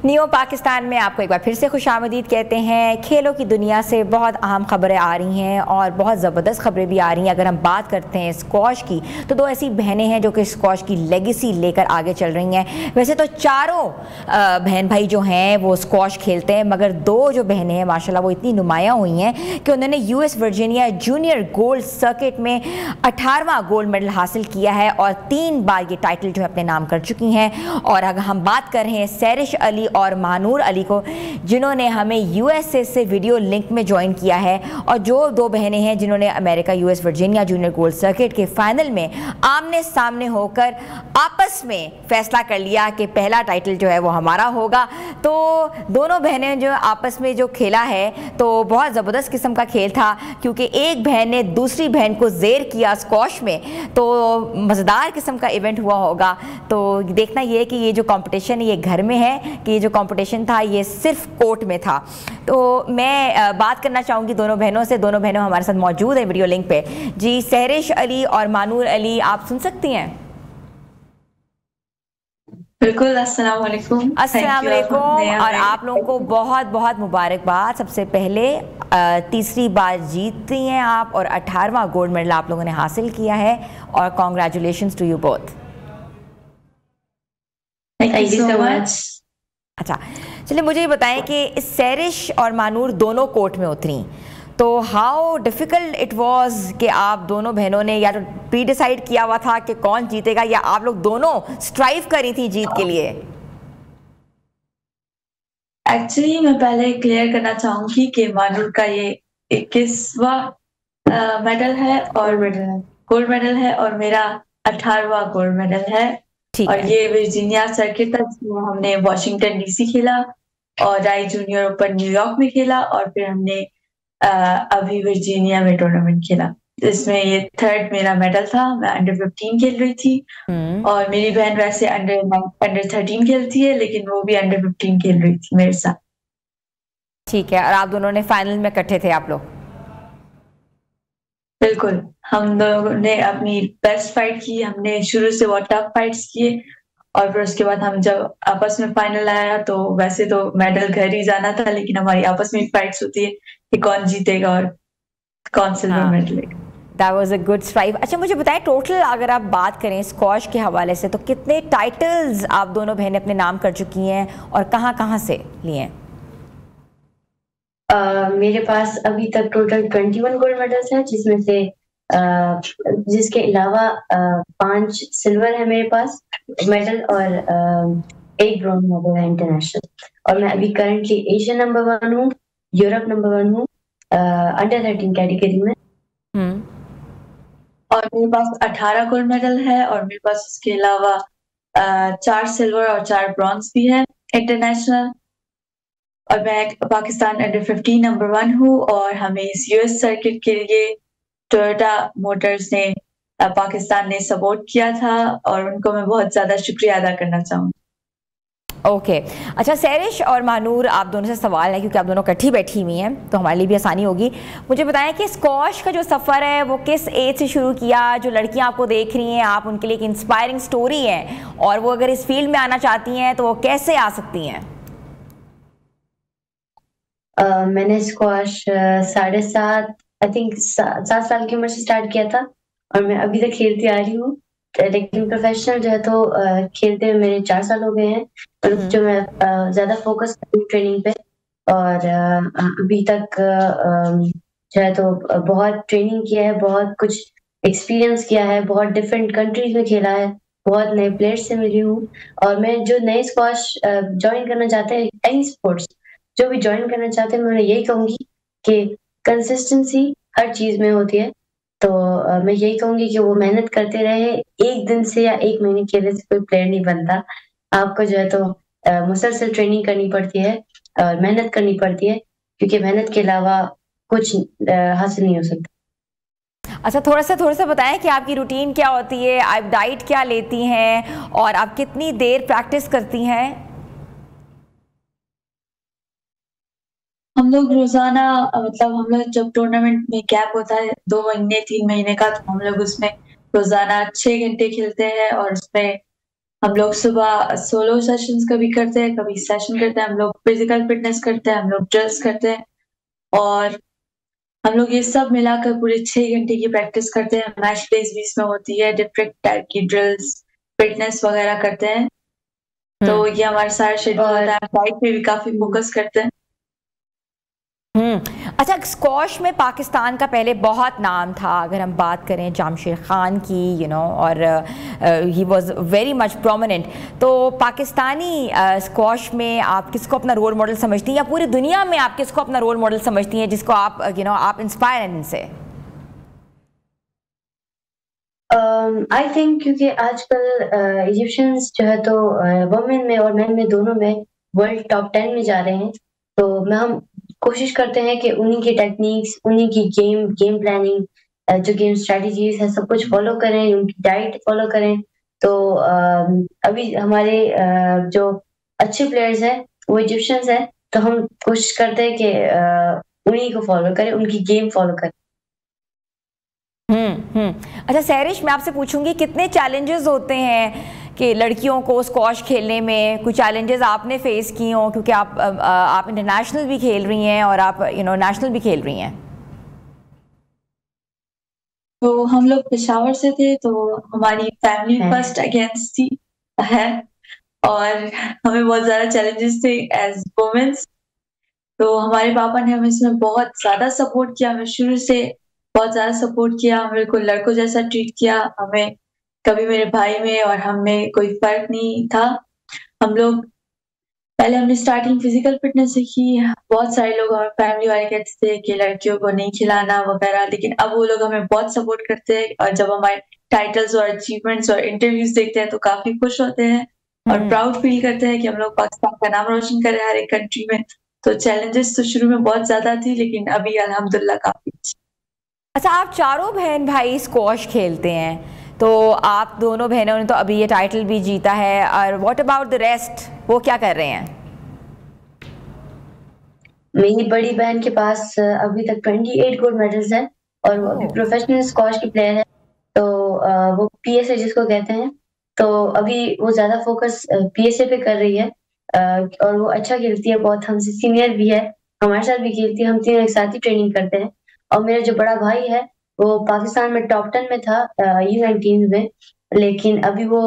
न्यू पाकिस्तान में आपको एक बार फिर से खुशामदीद कहते हैं। खेलों की दुनिया से बहुत अहम खबरें आ रही हैं और बहुत ज़बरदस्त खबरें भी आ रही हैं। अगर हम बात करते हैं स्क्वॉश की, तो 2 ऐसी बहनें हैं जो कि स्क्वॉश की लेगेसी लेकर आगे चल रही हैं। वैसे तो चारों बहन भाई जो हैं वो स्क्वॉश खेलते हैं, मगर 2 जो बहनें हैं माशाल्लाह वो इतनी नुमायाँ हुई हैं कि उन्होंने US Virginia junior gold circuit में 18वां गोल्ड मेडल हासिल किया है और 3 बार ये टाइटल जो है अपने नाम कर चुकी हैं। और अगर हम बात कर रहे हैं सैरिश अली और महानूर अली को, जिन्होंने हमें USA से वीडियो लिंक में ज्वाइन किया है, और जो 2 बहनें हैं जिन्होंने America US Virginia junior gold circuit के फाइनल में आमने सामने होकर आपस में फैसला कर लिया कि पहला टाइटल जो है वो हमारा होगा। तो दोनों बहनें जो आपस में जो खेला है तो बहुत ज़बरदस्त किस्म का खेल था, क्योंकि एक बहन ने दूसरी बहन को ज़ेर किया स्क्वॉश में, तो मज़ेदार किस्म का इवेंट हुआ होगा। तो देखना ये है कि ये जो कंपटीशन ये घर में है कि ये जो कंपटीशन था ये सिर्फ कोर्ट में था। तो मैं बात करना चाहूँगी दोनों बहनों से। दोनों बहनों हमारे साथ मौजूद है वीडियो लिंक पे। जी, सहरिश अली और मानूर अली, आप सुन सकती हैं? बिल्कुल। अस्सलाम वालेकुम। अस्सलाम वालेकुम। और आप लोगों को बहुत बहुत मुबारकबाद। सबसे पहले तीसरी बार जीतती हैं आप और 18वां गोल्ड मेडल आप लोगों ने हासिल किया है, और congratulations to you both. Thank you so much. अच्छा, चलिए मुझे ये बताएं कि सैरिश और मानूर दोनों कोर्ट में उतरी, तो हाउ डिफ़िकल्ट इट वाज कि आप दोनों बहनों ने या तो प्री डिसाइड किया हुआ था कि कौन जीतेगा, या आप लोग दोनों स्ट्राइव करी थी जीत के लिए? एक्चुअली मैं पहले क्लियर करना चाहूंगी कि मानूर का ये 21वां मेडल है और गोल्ड मेडल है, और मेरा 18वां गोल्ड मेडल है। और ये वर्जीनिया सर्किट था जिसमें हमने वॉशिंगटन DC खेला और राई जूनियर ओपन न्यूयॉर्क में खेला, और फिर हमने अभी वर्जीनिया में टूर्नामेंट खेला, जिसमें ये 3rd मेरा मेडल था। मैं अंडर 15 खेल रही थी और मेरी बहन वैसे अंडर 13 खेलती है, लेकिन वो भी अंडर 15 खेल रही थी मेरे साथ। ठीक है। और आप दोनों ने फाइनल में इकट्ठे थे आप लोग? बिल्कुल, हम लोगों ने अपनी बेस्ट फाइट की। हमने शुरू से बहुत टफ फाइट्स किए, और फिर उसके बाद हम जब आपस में फाइनल आया तो वैसे तो मेडल घर ही जाना था, लेकिन हमारी आपस में फाइट्स होती है कि कौन जीतेगा और कौन सिल्वर मेडल लेगा। That was a good strive। अच्छा, मुझे बताएं टोटल अगर आप बात करें स्क्वॉश के हवाले से, तो कितने टाइटल्स आप दोनों बहनें अपने नाम कर चुकी हैं और कहाँ कहाँ से लिए हैं? मेरे पास अभी तक टोटल 21 गोल्ड मेडल्स हैं, जिसमें से जिसके अलावा 5 सिल्वर है मेरे पास मेडल और 8 ब्रॉन्ज मेडल है इंटरनेशनल। और मैं अभी करंटली एशिया नंबर 1 हूँ, यूरोप नंबर 1 हूँ अंडर 13 कैटेगरी में। और मेरे पास 18 गोल्ड मेडल है, और मेरे पास इसके अलावा 4 सिल्वर और 4 ब्रॉन्ज भी है इंटरनेशनल। और मैं पाकिस्तान अंडर 15 नंबर 1 हूँ, और हमें इस US सर्किट के लिए टोयोटा मोटर्स ने पाकिस्तान ने सपोर्ट किया था, और उनको मैं बहुत ज्यादा शुक्रिया अदा करना चाहूँगी। ओके अच्छा सैरिश और महानूर, आप दोनों से सवाल है क्योंकि आप दोनों इकट्ठी बैठी हुई हैं तो हमारे लिए भी आसानी होगी। मुझे बताएं कि स्क्वॉश का जो सफ़र है वो किस एज से शुरू किया? जो लड़कियां आपको देख रही हैं, आप उनके लिए एक इंस्पायरिंग स्टोरी है, और वो अगर इस फील्ड में आना चाहती हैं तो वो कैसे आ सकती हैं? मैंने स्क्वॉश 7.5 आई थिंक 7 साल की उम्र से स्टार्ट किया था और मैं अभी तक खेलती आ रही हूँ, लेकिन प्रोफेशनल जो है तो खेलते हुए मेरे 4 साल हो गए हैं। और जो मैं ज्यादा फोकस करती हूँ ट्रेनिंग पे, और अभी तक जो है तो बहुत ट्रेनिंग किया है, बहुत कुछ एक्सपीरियंस किया है, बहुत डिफरेंट कंट्रीज में खेला है, बहुत नए प्लेयर्स से मिली हूँ। और मैं जो नए स्क्वॉश ज्वाइन करना चाहते हैं, एनी स्पोर्ट्स जो भी ज्वाइन करना चाहते हैं, मैं उन्हें यही कहूंगी कि कंसिस्टेंसी हर चीज में होती है। तो मैं यही कहूंगी कि वो मेहनत करते रहे। एक दिन से या एक महीने खेलने से कोई प्लेयर नहीं बनता। आपको जो है तो मुसलसल ट्रेनिंग करनी पड़ती है और मेहनत करनी पड़ती है, क्योंकि मेहनत के अलावा कुछ हासिल नहीं हो सकता। अच्छा थोड़ा सा बताएं कि आपकी रूटीन क्या होती है, आप डाइट क्या लेती हैं और आप कितनी देर प्रैक्टिस करती हैं? हम लोग रोजाना मतलब हम लोग जब टूर्नामेंट में गैप होता है 2 महीने 3 महीने का, तो हम लोग उसमें रोजाना 6 घंटे खेलते हैं। और उसमें हम लोग सुबह सोलो सेशंस कभी करते हैं, कभी सेशन करते हैं। हम लोग फिजिकल फिटनेस करते हैं, हम लोग ड्रिल्स करते हैं, और हम लोग ये सब मिलाकर पूरे 6 घंटे की प्रैक्टिस करते हैं। मैच डेज भी इसमें होती है, डिफरेंट टाइप की ड्रिल्स, फिटनेस वगैरह करते हैं। तो ये हमारा सारा शेड्यूल होता है। डाइट पे भी काफी फोकस करते हैं। अच्छा स्क्वॉश में पाकिस्तान का पहले बहुत नाम था, अगर हम बात करें जामशेद खान की और he was very much prominent. तो पाकिस्तानी स्क्वॉश में आप किसको अपना रोल मॉडल समझती हैं, या पूरी दुनिया में आप किसको अपना रोल मॉडल समझती हैं जिसको आप आप इंस्पायर हैं इनसे? आई थिंक क्योंकि आजकल इजिप्शियंस जो है तो वुमेन में और मेन में दोनों में वर्ल्ड टॉप 10 में जा रहे हैं। तो हम कोशिश करते हैं कि उन्हीं की टेक्निक्स, उन्हीं की गेम प्लानिंग, जो गेम स्ट्रेटजीज है, सब कुछ फॉलो करें, उनकी डाइट फॉलो करें। तो अभी हमारे जो अच्छे प्लेयर्स हैं वो इजिप्शियंस हैं, तो हम कोशिश करते हैं कि उन्हीं को फॉलो करें, उनकी गेम फॉलो करें। अच्छा सैरिश, मैं आपसे पूछूंगी कितने चैलेंजेस होते हैं कि लड़कियों को स्क्वॉश खेलने में? कुछ चैलेंजेस आपने फेस किए हो, क्योंकि आप इंटरनेशनल भी खेल रही हैं और आप नेशनल भी खेल रही हैं। तो हम लोग पेशावर से थे, तो हमारी फैमिली फर्स्ट अगेंस्ट थी है, और हमें बहुत ज्यादा चैलेंजेस थे एज वुमेन्स। तो हमारे पापा ने हमें इसमें बहुत ज्यादा सपोर्ट किया, हमें शुरू से बहुत ज्यादा सपोर्ट किया, हमें को लड़कों जैसा ट्रीट किया। हमें कभी मेरे भाई में और हम में कोई फर्क नहीं था। हम लोग पहले हमने स्टार्टिंग फिजिकल फिटनेस से की। बहुत सारे लोग हमारे फैमिली वाले कहते थे कि लड़कियों को नहीं खिलाना वगैरह, लेकिन अब वो लोग हमें बहुत सपोर्ट करते हैं, और जब हमारे टाइटल्स और अचीवमेंट्स और इंटरव्यूज देखते हैं तो काफी खुश होते हैं और प्राउड फील करते हैं कि हम लोग पाकिस्तान का नाम रोशन कर रहे हैं हर एक कंट्री में। तो चैलेंजेस तो शुरू में बहुत ज्यादा थी, लेकिन अभी अल्हम्दुलिल्लाह काफी। अच्छा आप चारों बहन भाई स्क्वॉश खेलते हैं, तो आप दोनों बहनों ने तो अभी ये टाइटल भी जीता है, और व्हाट अबाउट द रेस्ट, वो क्या कर रहे हैं? मेरी बड़ी बहन के पास अभी तक 28 गोल्ड मेडल्स हैं, और वो अभी प्रोफेशनल स्क्वॉश की प्लेयर है। तो वो पीएसए जिसको कहते हैं, तो अभी वो ज्यादा फोकस पीएसए पे कर रही है, और वो अच्छा खेलती है, बहुत हमसे सीनियर भी है, हमारे साथ भी खेलती है, हम तीनों एक साथ ही ट्रेनिंग करते हैं। और मेरा जो बड़ा भाई है वो पाकिस्तान में टॉप 10 में था U19 में, लेकिन अभी वो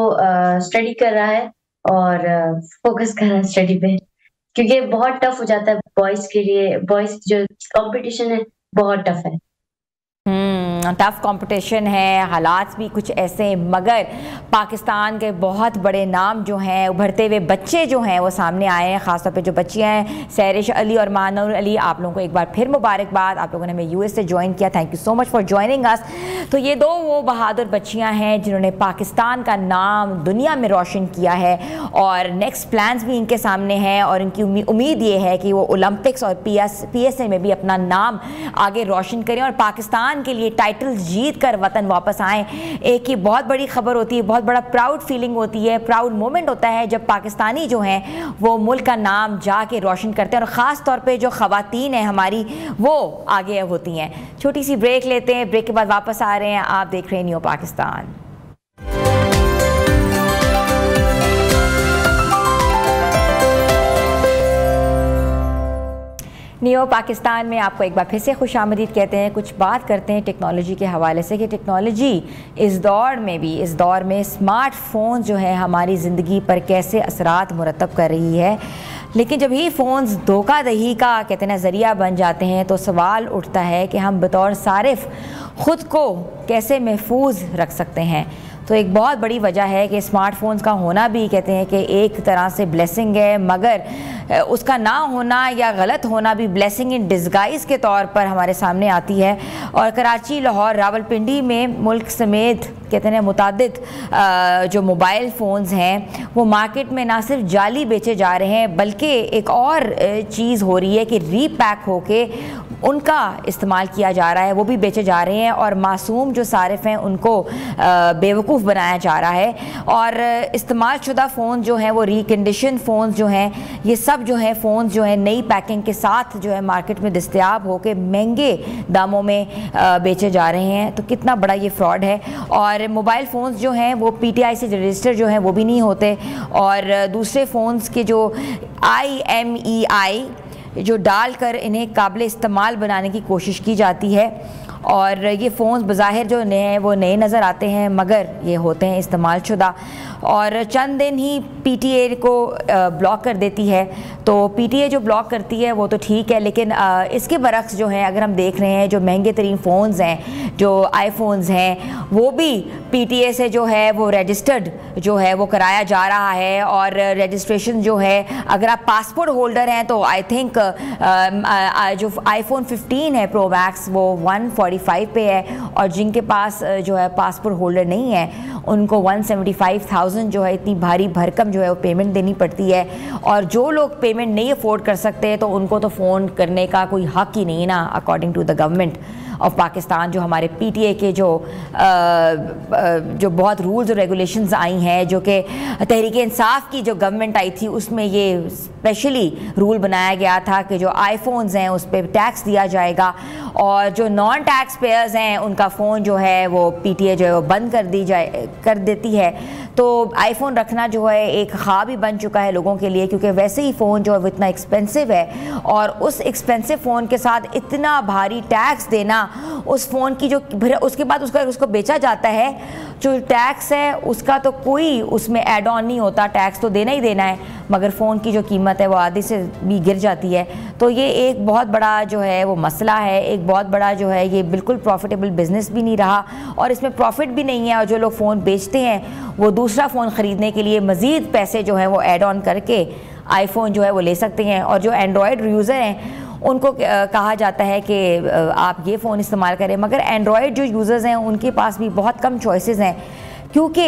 स्टडी कर रहा है और फोकस कर रहा है स्टडी पे, क्योंकि बहुत टफ हो जाता है बॉयज के लिए। बॉयज जो कंपटीशन है बहुत टफ है। टफ कंपटीशन है, हालात भी कुछ ऐसे, मगर पाकिस्तान के बहुत बड़े नाम जो हैं, उभरते हुए बच्चे जो हैं वो सामने आए हैं। ख़ासतौर पे जो बच्चियां हैं, सैरिश अली और मानूर अली, आप लोगों को एक बार फिर मुबारकबाद, आप लोगों ने हमें यूएस से ज्वाइन किया, thank you so much for joining us. तो ये दो वो बहादुर बच्चियाँ हैं जिन्होंने पाकिस्तान का नाम दुनिया में रोशन किया है, और नेक्स्ट प्लान्स भी इनके सामने हैं, और इनकी उम्मीद ये है कि वो ओलंपिक्स और PSA में भी अपना नाम आगे रोशन करें और पाकिस्तान के लिए टाइटल जीत कर वतन वापस आएँ, एक ही बहुत बड़ी खबर होती है, बहुत बड़ा प्राउड फीलिंग होती है, प्राउड मोमेंट होता है जब पाकिस्तानी जो हैं वो मुल्क का नाम जाके रोशन करते हैं और ख़ास तौर पे जो ख़वातीन हैं हमारी वो आगे होती हैं। छोटी सी ब्रेक लेते हैं, ब्रेक के बाद वापस आ रहे हैं। आप देख रहे हैं न्यू पाकिस्तान। न्यू पाकिस्तान में आपको एक बार फिर से खुशामदीद कहते हैं। कुछ बात करते हैं टेक्नोलॉजी के हवाले से कि टेक्नोलॉजी इस दौर में स्मार्टफोन जो है हमारी ज़िंदगी पर कैसे असरात मुरतब कर रही है। लेकिन जब ही फ़ोन्स धोखाधही का कहते हैं ज़रिया बन जाते हैं तो सवाल उठता है कि हम बतौर सारिफ ख़ुद को कैसे महफूज रख सकते हैं। तो एक बहुत बड़ी वजह है कि स्मार्टफोन्स का होना भी कहते हैं कि एक तरह से ब्लेसिंग है, मगर उसका ना होना या गलत होना भी ब्लेसिंग इन डिस्गाइज के तौर पर हमारे सामने आती है। और कराची, लाहौर, रावलपिंडी में मुल्क समेत कहते हैं मुतादिद जो मोबाइल फ़ोन्स हैं वो मार्केट में ना सिर्फ जाली बेचे जा रहे हैं बल्कि एक और चीज़ हो रही है कि रीपैक होके उनका इस्तेमाल किया जा रहा है, वो भी बेचे जा रहे हैं और मासूम जो सारिफ हैं उनको बेवकूफ़ बनाया जा रहा है। और इस्तेमाल शुदा फ़ोन जो हैं वो रिकंडीशन फ़ोन जो हैं ये सब जो हैं फ़ोन जो हैं नई पैकिंग के साथ जो है मार्केट में दस्तयाब होकर महंगे दामों में बेचे जा रहे हैं। तो कितना बड़ा ये फ्रॉड है। और मोबाइल फ़ोन्स जो हैं वो PTI से रजिस्टर जो हैं वो भी नहीं होते और दूसरे फ़ोन्स के जो IMEI जो डालकर इन्हें काबिल इस्तेमाल बनाने की कोशिश की जाती है। और ये फ़ोन्स बज़ाहिर जो नए हैं वो नए नज़र आते हैं मगर ये होते हैं इस्तेमाल शुदा। और चंद दिन ही PTA को ब्लॉक कर देती है। तो PTA जो ब्लॉक करती है वो तो ठीक है, लेकिन इसके बरक्स जो है अगर हम देख रहे हैं जो महंगे तरीन फ़ोन्स हैं, जो आईफोन्स हैं, वो भी PTA से जो है वो रजिस्टर्ड जो है वो कराया जा रहा है। और रजिस्ट्रेशन जो है अगर आप पासपोर्ट होल्डर हैं तो आई थिंक जो iPhone 15 है प्रो मैक्स वो 145 पे है और जिनके पास जो है पासपोर्ट होल्डर नहीं है उनको 175,000 जो है इतनी भारी भरकम जो है वो पेमेंट देनी पड़ती है। और जो लोग पेमेंट नहीं अफोर्ड कर सकते तो उनको तो फ़ोन करने का कोई हक ही नहीं ना according to the government of Pakistan. जो हमारे PTA के जो बहुत रूल्स और रेगुलेशंस आई हैं, जो कि तहरीक इंसाफ की जो गवर्नमेंट आई थी उसमें ये स्पेशली रूल बनाया गया था कि जो आईफोन्स हैं उस पर टैक्स दिया जाएगा और जो नॉन टैक्स पेयर्स हैं उनका फ़ोन जो है वो PTA जो है वो बंद कर देती है। तो आईफोन रखना जो है एक ख्वाब ही बन चुका है लोगों के लिए, क्योंकि वैसे ही फ़ोन जो है वो इतना एक्सपेंसिव है और उस एक्सपेंसिव फ़ोन के साथ इतना भारी टैक्स देना, उस फ़ोन की जो उसके बाद उसको बेचा जाता है, जो टैक्स है उसका तो कोई उसमें एड ऑन नहीं होता, टैक्स तो देना ही देना है, मगर फ़ोन की जो कीमत है वो आधे से भी गिर जाती है। तो ये एक बहुत बड़ा जो है वो मसला है, एक बहुत बड़ा जो है ये बिल्कुल प्रॉफिटेबल बिज़नेस भी नहीं रहा और इसमें प्रॉफिट भी नहीं है। और जो लोग फ़ोन बेचते हैं वो दूसरा फ़ोन ख़रीदने के लिए मज़ीद पैसे जो है वो ऐड ऑन करके आईफोन जो है वो ले सकते हैं। और जो एंड्रॉयड यूज़र हैं उनको कहा जाता है कि आप ये फ़ोन इस्तेमाल करें, मगर एंड्रॉयड जो यूज़र्स हैं उनके पास भी बहुत कम चॉइसेस हैं, क्योंकि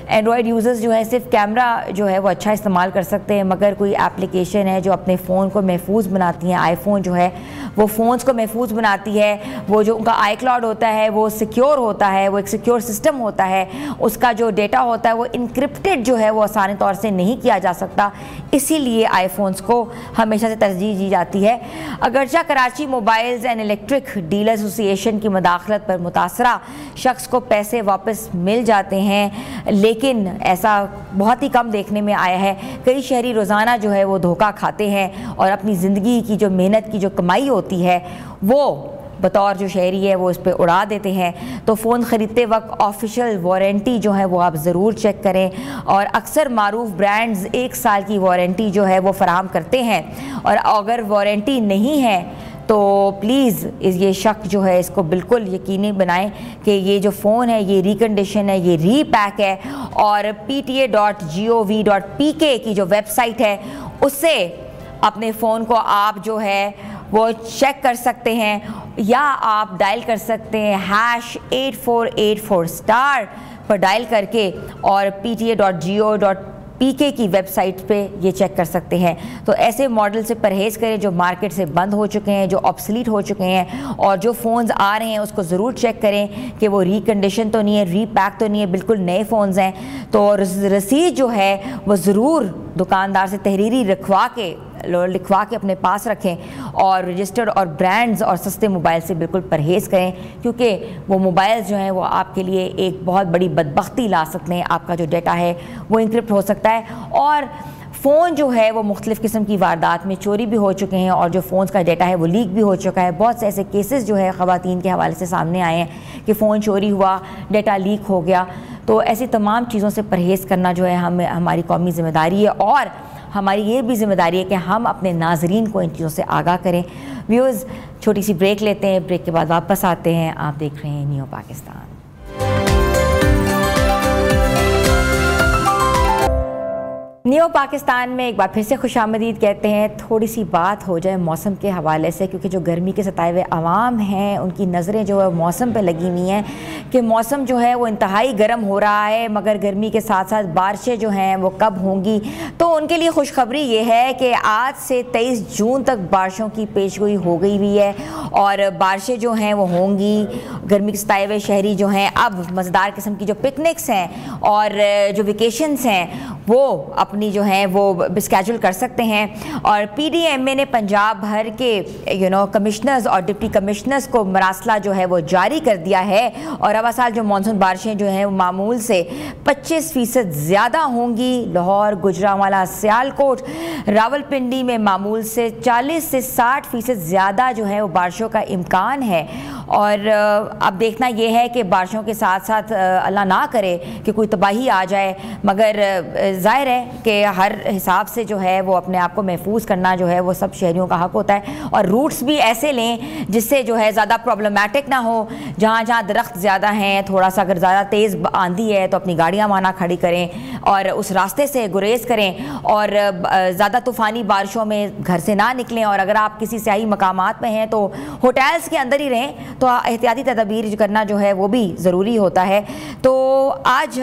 एंड्रॉयड यूज़र्स जो है सिर्फ कैमरा जो है वो अच्छा इस्तेमाल कर सकते हैं, मगर कोई एप्लीकेशन है जो अपने फ़ोन को महफूज बनाती हैं, आईफोन जो है वो फ़ोन्स को महफूज बनाती है। वो जो उनका iCloud होता है वो सिक्योर होता है, वो एक सिक्योर सिस्टम होता है, उसका जो डेटा होता है वो इंक्रिप्टेड जो है वो आसानी तौर से नहीं किया जा सकता, इसीलिए आईफोन्स को हमेशा से तरजीह दी जाती है। अगरचा Karachi mobiles and electric dealer association की मुदाखलत पर मुतासरा शख्स को पैसे वापस मिल जाते हैं, लेकिन ऐसा बहुत ही कम देखने में आया है। कई शहरी रोज़ाना जो है वो धोखा खाते हैं और अपनी ज़िंदगी की जो मेहनत की जो कमाई होती है वो बतौर जो शहरी है वो इस पर उड़ा देते हैं। तो फ़ोन ख़रीदते वक्त ऑफिशियल वारंटी जो है वो आप ज़रूर चेक करें और अक्सर मारूफ ब्रांड्स 1 साल की वारंटी जो है वो फ़राहम करते हैं और अगर वारंटी नहीं है तो प्लीज़ ये शक जो है इसको बिल्कुल यकीनी बनाएं कि ये जो फ़ोन है ये रिकंडीशन है, ये रीपैक है और pta.gov.pk की जो वेबसाइट है उससे अपने फ़ोन को आप जो है वो चेक कर सकते हैं या आप डायल कर सकते हैं #8484* पर डायल करके और pta.gov.pk पीके की वेबसाइट पे ये चेक कर सकते हैं। तो ऐसे मॉडल से परहेज़ करें जो मार्केट से बंद हो चुके हैं, जो ऑब्सलीट हो चुके हैं, और जो फ़ोन्स आ रहे हैं उसको ज़रूर चेक करें कि वो रिकंडीशन तो नहीं है, रीपैक तो नहीं है, बिल्कुल नए फ़ोन्स हैं। तो रसीद जो है वो ज़रूर दुकानदार से तहरीरी लिखवा के अपने पास रखें, और रजिस्टर्ड और ब्रांड्स और सस्ते मोबाइल से बिल्कुल परहेज़ करें, क्योंकि वो मोबाइल जो हैं वो आपके लिए एक बहुत बड़ी बदबख्ती ला सकते हैं। आपका जो डाटा है वो इंक्रिप्ट हो सकता है, और फ़ोन जो है वो मुख्तलिफ़ किस्म की वारदात में चोरी भी हो चुके हैं, और जो फ़ोन्स का डाटा है वो लीक भी हो चुका है। बहुत से ऐसे केसेस जो है ख़वातीन के हवाले से सामने आए हैं कि फ़ोन चोरी हुआ, डाटा लीक हो गया। तो ऐसी तमाम चीज़ों से परहेज़ करना जो है हमारी कौमी ज़िम्मेदारी है, और हमारी ये भी ज़िम्मेदारी है कि हम अपने नाज़रीन को इन चीज़ों से आगाह करें। व्यूअर्स, छोटी सी ब्रेक लेते हैं, ब्रेक के बाद वापस आते हैं। आप देख रहे हैं न्यू पाकिस्तान। न्यू पाकिस्तान में एक बार फिर से खुशामदीद कहते हैं। थोड़ी सी बात हो जाए मौसम के हवाले से, क्योंकि जो गर्मी के सताए हुए आवाम हैं उनकी नज़रें जो है मौसम पे लगी हुई हैं कि मौसम जो है वो इंतहाई गर्म हो रहा है, मगर गर्मी के साथ साथ बारिशें जो हैं वो कब होंगी। तो उनके लिए खुशखबरी ये है कि आज से 23 जून तक बारिशों की पेशगोई हो गई हुई है, और बारिशें जो हैं वो होंगी। गर्मी के सताए हुए शहरी जो हैं अब मज़ेदार किस्म की जो पिकनिक्स हैं और जो वेकेशंस हैं वो अपनी जो है वो स्केड्यूल कर सकते हैं। और PDMA ने पंजाब भर के कमिश्नर्स और डिप्टी कमिश्नर्स को मरासला जो है वो जारी कर दिया है, और रवा साल जो मानसून बारिशें जो हैं वो मामूल से 25% ज़्यादा होंगी। लाहौर, गुजरांवाला, सियालकोट, रावलपिंडी में मामूल से 40 से 60% ज़्यादा जो है वो बारिशों का इम्कान है। और अब देखना ये है कि बारिशों के साथ साथ अल्लाह ना करे कि कोई तबाही आ जाए, मगर ज़ाहिर है कि हर हिसाब से जो है वो अपने आप को महफूज करना जो है वो सब शहरियों का हक होता है। और रूट्स भी ऐसे लें जिससे जो है ज़्यादा प्रॉब्लमेटिक ना हो। जहाँ जहाँ दरख्त ज़्यादा हैं, थोड़ा सा अगर ज़्यादा तेज़ आंधी है तो अपनी गाड़ियाँ वहाँ खड़ी करें और उस रास्ते से गुरेज करें, और ज़्यादा तूफ़ानी बारिशों में घर से ना निकलें। और अगर आप किसी सयाही मकामात में हैं तो होटल्स के अंदर ही रहें, तो एहतियाती तदबीर करना जो है वो भी ज़रूरी होता है। तो आज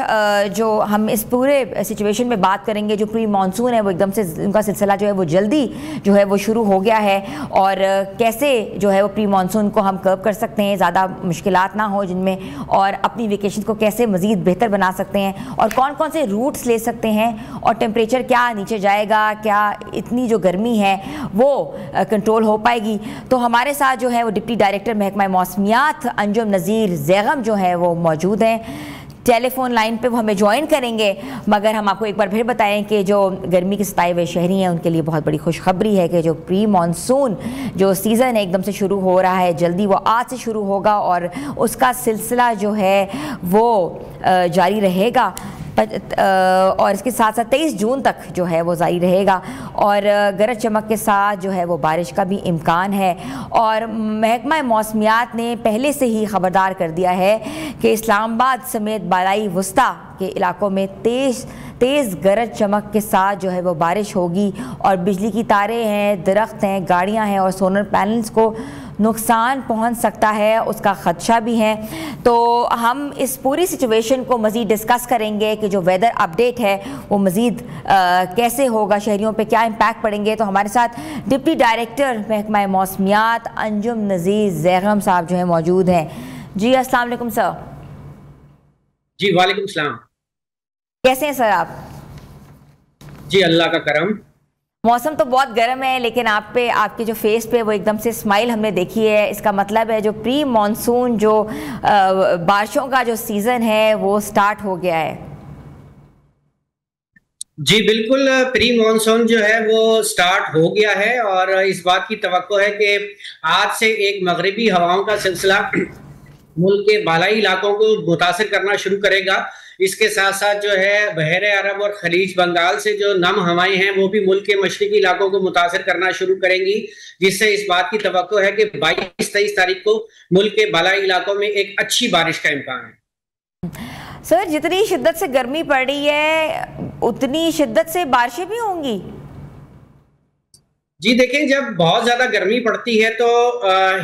जो हम इस पूरे सिचुएशन में बात करेंगे, जो प्री मानसून है वो एकदम से उनका सिलसिला जो है वो जल्दी जो है वो शुरू हो गया है, और कैसे जो है वो प्री मानसून को हम कर्व कर सकते हैं, ज़्यादा मुश्किलात ना हो जिनमें, और अपनी वेकेशन को कैसे मज़ीद बेहतर बना सकते हैं, और कौन कौन से रूट्स ले सकते हैं, और टेम्परेचर क्या नीचे जाएगा, क्या इतनी जो गर्मी है वो कंट्रोल हो पाएगी। तो हमारे साथ जो है वो डिप्टी डायरेक्टर महकमा मौसमियात अंजुम नज़ीर ज़ैगम जो है वो मौजूद हैं टेलीफोन लाइन पे, वो हमें ज्वाइन करेंगे। मगर हम आपको एक बार फिर बताएं कि जो गर्मी के सताए हुए शहरी हैं उनके लिए बहुत बड़ी खुशखबरी है कि जो प्री मानसून जो सीज़न है एकदम से शुरू हो रहा है, जल्दी वो आज से शुरू होगा, और उसका सिलसिला जो है वो जारी रहेगा, और इसके साथ साथ 23 जून तक जो है वो जारी रहेगा, और गरज चमक के साथ जो है वो बारिश का भी इम्कान है। और महकमा मौसमियात ने पहले से ही ख़बरदार कर दिया है कि इस्लामाबाद समेत बालाई वस्ता के इलाकों में तेज़ गरज चमक के साथ जो है वो बारिश होगी, और बिजली की तारें हैं, दरख्त हैं, गाड़ियाँ हैं और सोलर पैनल्स को नुकसान पहुंच सकता है, उसका ख़दशा भी है। तो हम इस पूरी सिचुएशन को मज़ीद डिस्कस करेंगे कि जो वेदर अपडेट है वो मज़ीद कैसे होगा, शहरियों पे क्या इम्पैक्ट पड़ेंगे। तो हमारे साथ डिप्टी डायरेक्टर महकमा मौसमियात अंजुम नज़ीर ज़ैगम साहब जो है मौजूद हैं। जी अस्सलाम वालेकुम सर। जी वालेकुम सलाम। कैसे हैं सर आप? जी अल्लाह का करम। मौसम तो बहुत गर्म है, लेकिन आप पे आपके जो फेस पे वो एकदम से स्माइल हमने देखी है। इसका मतलब है जो प्री मानसून जो बारिशों का जो सीज़न है वो स्टार्ट हो गया है। जी बिल्कुल, प्री मानसून जो है वो स्टार्ट हो गया है, और इस बात की तवक्को है कि आज से एक मगरिबी हवाओं का सिलसिला मुल्क के बालाई इलाकों को मुतासिर करना शुरू करेगा। इसके साथ साथ जो है बहरे अरब और खलीज बंगाल से जो नम हवाएं हैं वो भी मुल्क के मशरकी इलाकों को मुतासिर करना शुरू करेंगी, जिससे इस बात की तवक्को है कि 22-23 तारीख को मुल्क के बालाई इलाकों में एक अच्छी बारिश का इम्कान है। सर, जितनी शिद्दत से गर्मी पड़ रही है उतनी शिद्दत से बारिशें भी होंगी? जी देखें, जब बहुत ज़्यादा गर्मी पड़ती है तो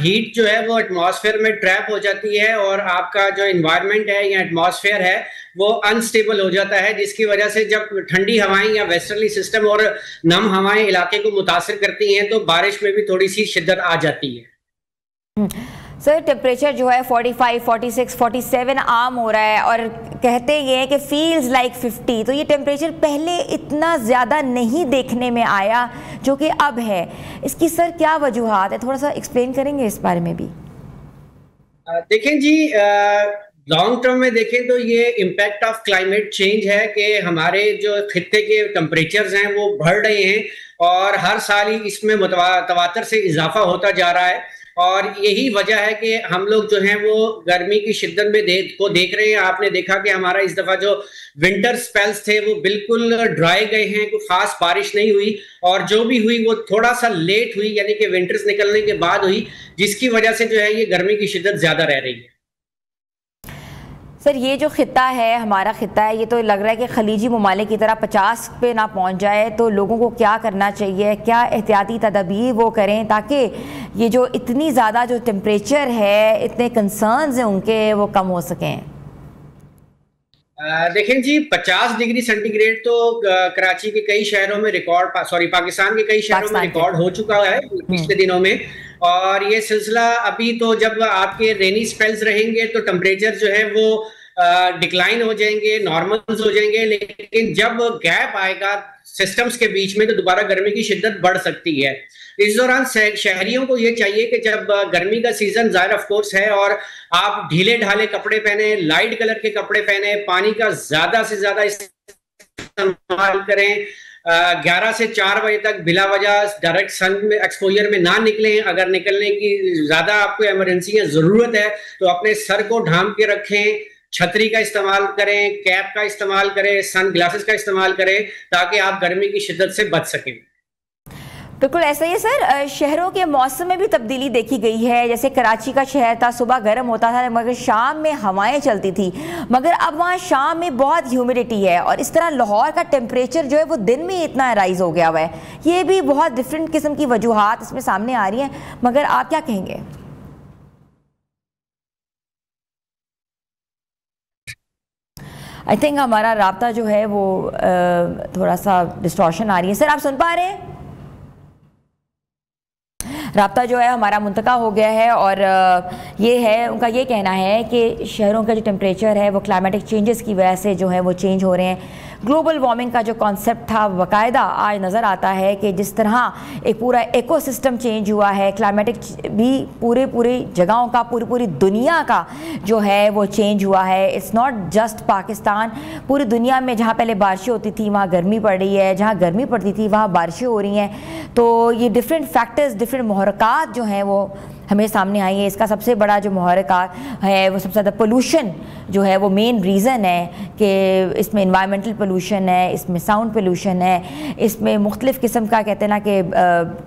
हीट जो है वो एटमॉस्फेयर में ट्रैप हो जाती है और आपका जो इन्वायरमेंट है या एटमॉस्फेयर है वो अनस्टेबल हो जाता है, जिसकी वजह से जब ठंडी हवाएं या वेस्टर्ली सिस्टम और नम हवाएं इलाके को मुतासिर करती हैं तो बारिश में भी थोड़ी सी शिद्दत आ जाती है। सर टेम्परेचर जो है 45, 46, 47 आम हो रहा है और कहते ये हैं कि फील्स लाइक 50, तो ये टेम्परेचर पहले इतना ज़्यादा नहीं देखने में आया जो कि अब है। इसकी सर क्या वजूहात है, थोड़ा सा एक्सप्लेन करेंगे इस बारे में भी? देखें जी, लॉन्ग टर्म में देखें तो ये इम्पैक्ट ऑफ क्लाइमेट चेंज है कि हमारे जो खित्ते के टेम्परेचर्स हैं वो बढ़ रहे हैं और हर साल ही इसमें तवातर से इजाफा होता जा रहा है और यही वजह है कि हम लोग जो हैं वो गर्मी की शिद्दत में देख रहे हैं। आपने देखा कि हमारा इस दफा जो विंटर स्पेल्स थे वो बिल्कुल ड्राई गए हैं, कोई खास बारिश नहीं हुई और जो भी हुई वो थोड़ा सा लेट हुई, यानी कि विंटर्स निकलने के बाद हुई, जिसकी वजह से जो है ये गर्मी की शिद्दत ज्यादा रह रही है। सर ये जो खित्ता है, हमारा खित्ता है, ये तो लग रहा है कि खलीजी ममालिक की तरह 50 पे ना पहुंच जाए, तो लोगों को क्या करना चाहिए, क्या एहतियाती तदाबीर वो करें ताकि ये जो इतनी ज़्यादा जो टेम्परेचर है, इतने कंसर्न्स हैं उनके, वो कम हो सकें? देखें जी, 50 डिग्री सेंटीग्रेड तो कराची के कई शहरों में पाकिस्तान के कई शहरों में रिकॉर्ड हो चुका है पिछले दिनों में और ये सिलसिला अभी तो जब आपके रेनी स्पेल्स रहेंगे तो टेम्परेचर जो है वो डिक्लाइन हो जाएंगे, नॉर्मल्स हो जाएंगे, लेकिन जब गैप आएगा सिस्टम्स के बीच में तो दोबारा गर्मी की शिद्दत बढ़ सकती है। इस दौरान शहरियों को ये चाहिए कि जब गर्मी का सीजन ज़ाहिर ऑफ कोर्स है और आप ढीले ढाले कपड़े पहने, लाइट कलर के कपड़े पहने, पानी का ज्यादा से ज्यादा इस्तेमाल करें, 11 से 4 बजे तक बिला वजह डायरेक्ट सन में एक्सपोजर में ना निकलें। अगर निकलने की ज्यादा आपको इमरजेंसी या जरूरत है तो अपने सर को ढांप के रखें, छतरी का इस्तेमाल करें, कैप का इस्तेमाल करें, सन ग्लासेस का इस्तेमाल करें ताकि आप गर्मी की शिद्दत से बच सकें। बिल्कुल ऐसा ही है सर, शहरों के मौसम में भी तब्दीली देखी गई है। जैसे कराची का शहर था, सुबह गर्म होता था मगर शाम में हवाएं चलती थी, मगर अब वहाँ शाम में बहुत ह्यूमिडिटी है और इस तरह लाहौर का टेम्परेचर जो है वो दिन में इतना राइज हो गया हुआ है। ये भी बहुत डिफरेंट किस्म की वजूहात इसमें सामने आ रही हैं, मगर आप क्या कहेंगे? आई थिंक हमारा राब्ता जो है वो थोड़ा सा डिस्टॉर्शन आ रही है। सर आप सुन पा रहे हैं? राब्ता जो है हमारा मुंतका हो गया है और ये है, उनका ये कहना है कि शहरों का जो टेम्परेचर है वो क्लाइमेटिक चेंजेस की वजह से जो है वो चेंज हो रहे हैं। ग्लोबल वार्मिंग का जो कॉन्सेप्ट था बाकायदा आज नज़र आता है कि जिस तरह एक पूरा इकोसिस्टम चेंज हुआ है, क्लाइमेटिक भी पूरी जगहों का, पूरी दुनिया का जो है वो चेंज हुआ है। इट्स नॉट जस्ट पाकिस्तान, पूरी दुनिया में जहाँ पहले बारिशें होती थी वहाँ गर्मी पड़ रही है, जहाँ गर्मी पड़ती थी वहाँ बारिशें हो रही हैं। तो ये डिफरेंट फैक्टर्स, डिफरेंट मुहर्रिकात जो हैं वो हमें सामने आई है। इसका सबसे बड़ा जो मुहर्रिकात है वो सबसे ज़्यादा पोल्यूशन जो है वो मेन रीज़न है कि इसमें इन्वायरमेंटल पोल्यूशन है, इसमें साउंड पोल्यूशन है, इसमें मुख्तलिफ़ किस्म का कहते हैं ना कि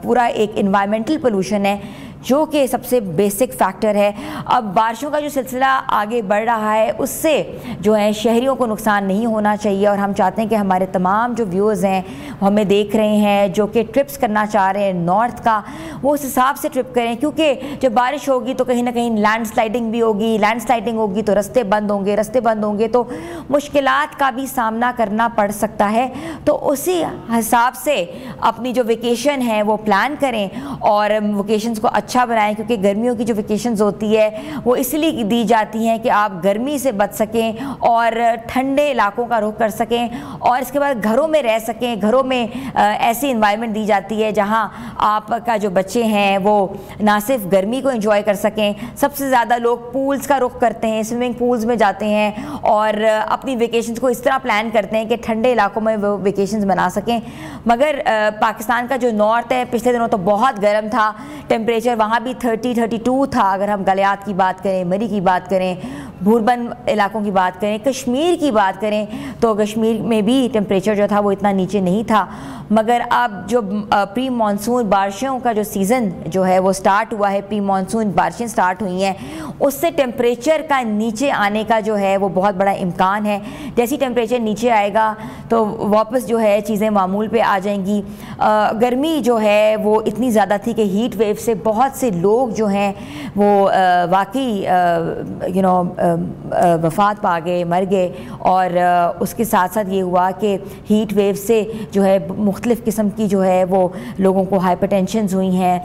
पूरा एक इन्वायरमेंटल पोल्यूशन है जो कि सबसे बेसिक फैक्टर है। अब बारिशों का जो सिलसिला आगे बढ़ रहा है उससे जो है शहरियों को नुकसान नहीं होना चाहिए और हम चाहते हैं कि हमारे तमाम जो व्यूअर्स हैं वो हमें देख रहे हैं जो कि ट्रिप्स करना चाह रहे हैं नॉर्थ का, वो उस हिसाब से ट्रिप करें, क्योंकि जब बारिश होगी तो कहीं ना कहीं लैंडस्लाइडिंग भी होगी, लैंडस्लाइडिंग होगी तो रास्ते बंद होंगे तो मुश्किलात का भी सामना करना पड़ सकता है। तो उसी हिसाब से अपनी जो वेकेशन है वो प्लान करें और वेकेशंस को अच्छा बनाएं, क्योंकि गर्मियों की जो वेकेशंस होती है वो इसलिए दी जाती हैं कि आप गर्मी से बच सकें और ठंडे इलाकों का रुख कर सकें और इसके बाद घरों में रह सकें। घरों में ऐसी इन्वायरमेंट दी जाती है जहां आपका जो बच्चे हैं वो ना सिर्फ गर्मी को एंजॉय कर सकें, सबसे ज़्यादा लोग पूल्स का रुख करते हैं, स्विमिंग पूल्स में जाते हैं और अपनी वेकेशंस को इस तरह प्लान करते हैं कि ठंडे इलाकों में वो वेकेशंस मना सकें। मगर पाकिस्तान का जो नॉर्थ है पिछले दिनों तो बहुत गर्म था, टेम्परेचर वहाँ भी 30-32 था। अगर हम गलियात की बात करें, मरी की बात करें, भूरबन इलाकों की बात करें, कश्मीर की बात करें तो कश्मीर में भी टेम्परेचर जो था वो इतना नीचे नहीं था। मगर अब जो प्री मानसून बारिशों का जो सीज़न जो है वो स्टार्ट हुआ है, प्री मानसून बारिशें स्टार्ट हुई हैं, उससे टेम्परेचर का नीचे आने का जो है वो बहुत बड़ा इम्कान है। जैसी टेम्परेचर नीचे आएगा तो वापस जो है चीज़ें मामूल पे आ जाएंगी। गर्मी जो है वो इतनी ज़्यादा थी कि हीट वेव से बहुत से लोग जो हैं वो वाकई वफ़ात पा गए, मर गए। और उसके साथ साथ ये हुआ कि हीट वेव से जो है मुख्तलिफ़ किस्म की जो है वो लोगों को हाइपरटेंशन्स हुई हैं,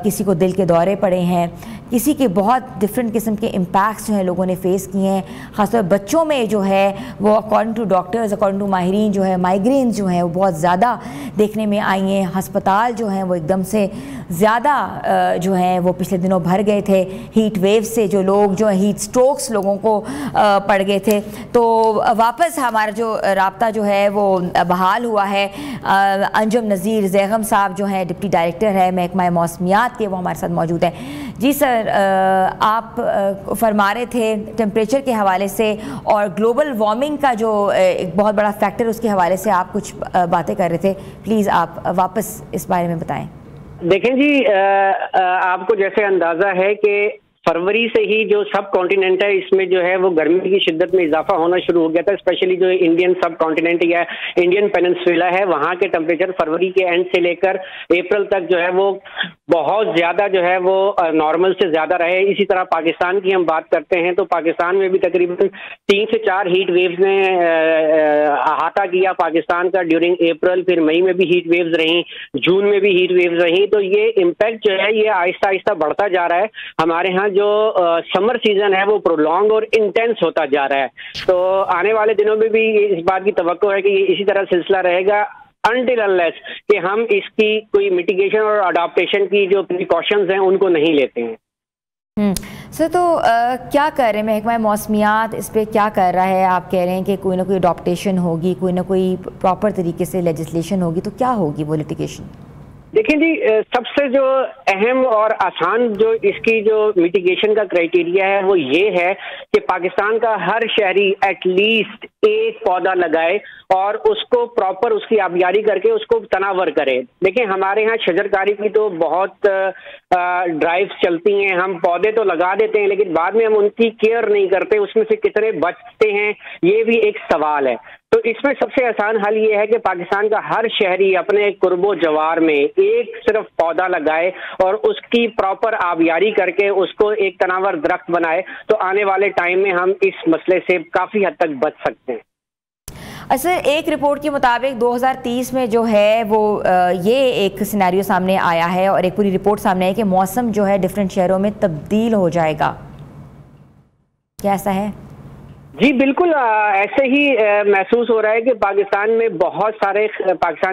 किसी को दिल के दौरे पड़े हैं, किसी के बहुत डिफरेंट किस्म के इम्पैक्ट्स जो हैं लोगों ने फ़ेस किए हैं। ख़ासतौर बच्चों में जो है वो according to doctors, according to माहिरीन जो है माइग्रेन जो है वो बहुत ज़्यादा देखने में आई हैं। हस्पताल जो हैं वो एकदम से ज़्यादा जो हैं वो पिछले दिनों भर गए थे हीट वेव से। जो लोग जो हीट स्ट्रोक्स लोगों को पड़ गए थे। तो वापस हमारा जो राब्ता जो है वो बहाल हुआ है। अंजुम नज़ीर ज़ैगम साहब जो हैं डिप्टी डायरेक्टर है महकमा मौसमियात के, वो हमारे साथ मौजूद हैं। जी सर, आप फरमा रहे थे टेम्परेचर के हवाले से और ग्लोबल वार्मिंग का जो एक बहुत बड़ा फैक्टर उसके हवाले से आप कुछ बातें कर रहे थे, प्लीज़ आप वापस इस बारे में बताएं। देखें जी, आपको जैसे अंदाज़ा है कि फरवरी से ही जो सब कॉन्टिनेंट है इसमें जो है वो गर्मी की शिद्दत में इजाफा होना शुरू हो गया था। स्पेशली जो इंडियन सब कॉन्टिनेंट या इंडियन पेनिनसुला है वहाँ के टेम्परेचर फरवरी के एंड से लेकर अप्रैल तक जो है वो बहुत ज़्यादा जो है वो नॉर्मल से ज़्यादा रहे। इसी तरह पाकिस्तान की हम बात करते हैं तो पाकिस्तान में भी तकरीबन 3 से 4 हीट वेव्स ने अहाता किया पाकिस्तान का ड्यूरिंग अप्रैल। फिर मई में भी हीट वेव्स रहीं, जून में भी हीट वेव्स रहीं। तो ये इम्पैक्ट जो है ये आहिस्ता आहिस्ता बढ़ता जा रहा है। हमारे यहाँ जो समर सीजन है वो प्रोलॉन्ग और इंटेंस होता जा रहा है। तो आने वाले दिनों में भी इस बात की तवक्को है कि ये इसी तरह सिलसिला रहेगा अनटिल अनलेस कि हम इसकी कोई मिटिगेशन और अडॉप्टेशन की जो प्रिकॉशंस हैं उनको नहीं लेते हैं। सर, तो क्या कर रहे हैं महकमा मौसमियात, इस पर क्या कर रहा है? आप कह रहे हैं कि कोई ना कोई अडॉप्टेशन होगी, कोई ना कोई प्रॉपर तरीके से लेजिस्लेशन होगी, तो क्या होगी वो लिटिगेशन? देखिए जी, सबसे जो अहम और आसान जो इसकी जो मिटिगेशन का क्राइटेरिया है वो ये है कि पाकिस्तान का हर शहरी एटलीस्ट एक पौधा लगाए और उसको प्रॉपर उसकी आबियारी करके उसको तनावर करे। देखिए हमारे यहाँ शजरकारी की तो बहुत ड्राइव्स चलती हैं, हम पौधे तो लगा देते हैं लेकिन बाद में हम उनकी केयर नहीं करते, उसमें से कितने बचते हैं ये भी एक सवाल है। तो इसमें सबसे आसान हल ये है कि पाकिस्तान का हर शहरी अपने कुर्बो जवार में एक सिर्फ पौधा लगाए और उसकी प्रॉपर आबियारी करके उसको एक तनावर दरख्त बनाए, तो आने वाले टाइम में हम इस मसले से काफ़ी हद तक बच सकते हैं। अच्छा, एक रिपोर्ट के मुताबिक 2030 में जो है वो ये एक सिनेरियो सामने आया है और एक पूरी रिपोर्ट सामने आई कि मौसम जो है डिफरेंट शहरों में तब्दील हो जाएगा। क्या ऐसा है? जी बिल्कुल, ऐसे ही महसूस हो रहा है कि पाकिस्तान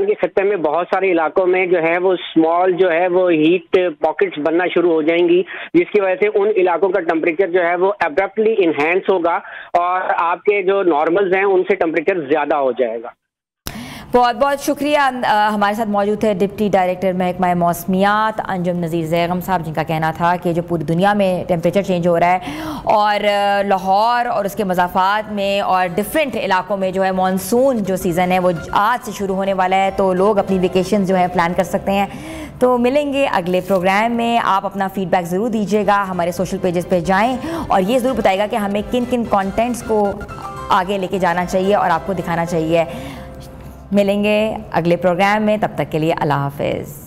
के खत्ते में बहुत सारे इलाकों में जो है वो स्मॉल जो है वो हीट पॉकेट्स बनना शुरू हो जाएंगी, जिसकी वजह से उन इलाकों का टेम्परेचर जो है वो एब्रप्टली इन्हेंस होगा और आपके जो नॉर्मल्स हैं उनसे टेम्परेचर ज़्यादा हो जाएगा। बहुत बहुत शुक्रिया। हमारे साथ मौजूद थे डिप्टी डायरेक्टर महकमा मौसमियात अंजुम नज़ीर ज़ैगम साहब, जिनका कहना था कि जो पूरी दुनिया में टेम्परेचर चेंज हो रहा है और लाहौर और उसके मज़ाफ़ात में और डिफरेंट इलाकों में जो है मानसून जो सीज़न है वो आज से शुरू होने वाला है, तो लोग अपनी वेकेशन जो है प्लान कर सकते हैं। तो मिलेंगे अगले प्रोग्राम में। आप अपना फीडबैक ज़रूर दीजिएगा, हमारे सोशल पेजेस पे जाएं और ये ज़रूर बताइएगा कि हमें किन किन कंटेंट्स को आगे लेके जाना चाहिए और आपको दिखाना चाहिए। मिलेंगे अगले प्रोग्राम में, तब तक के लिए अल्लाह हाफ़िज़।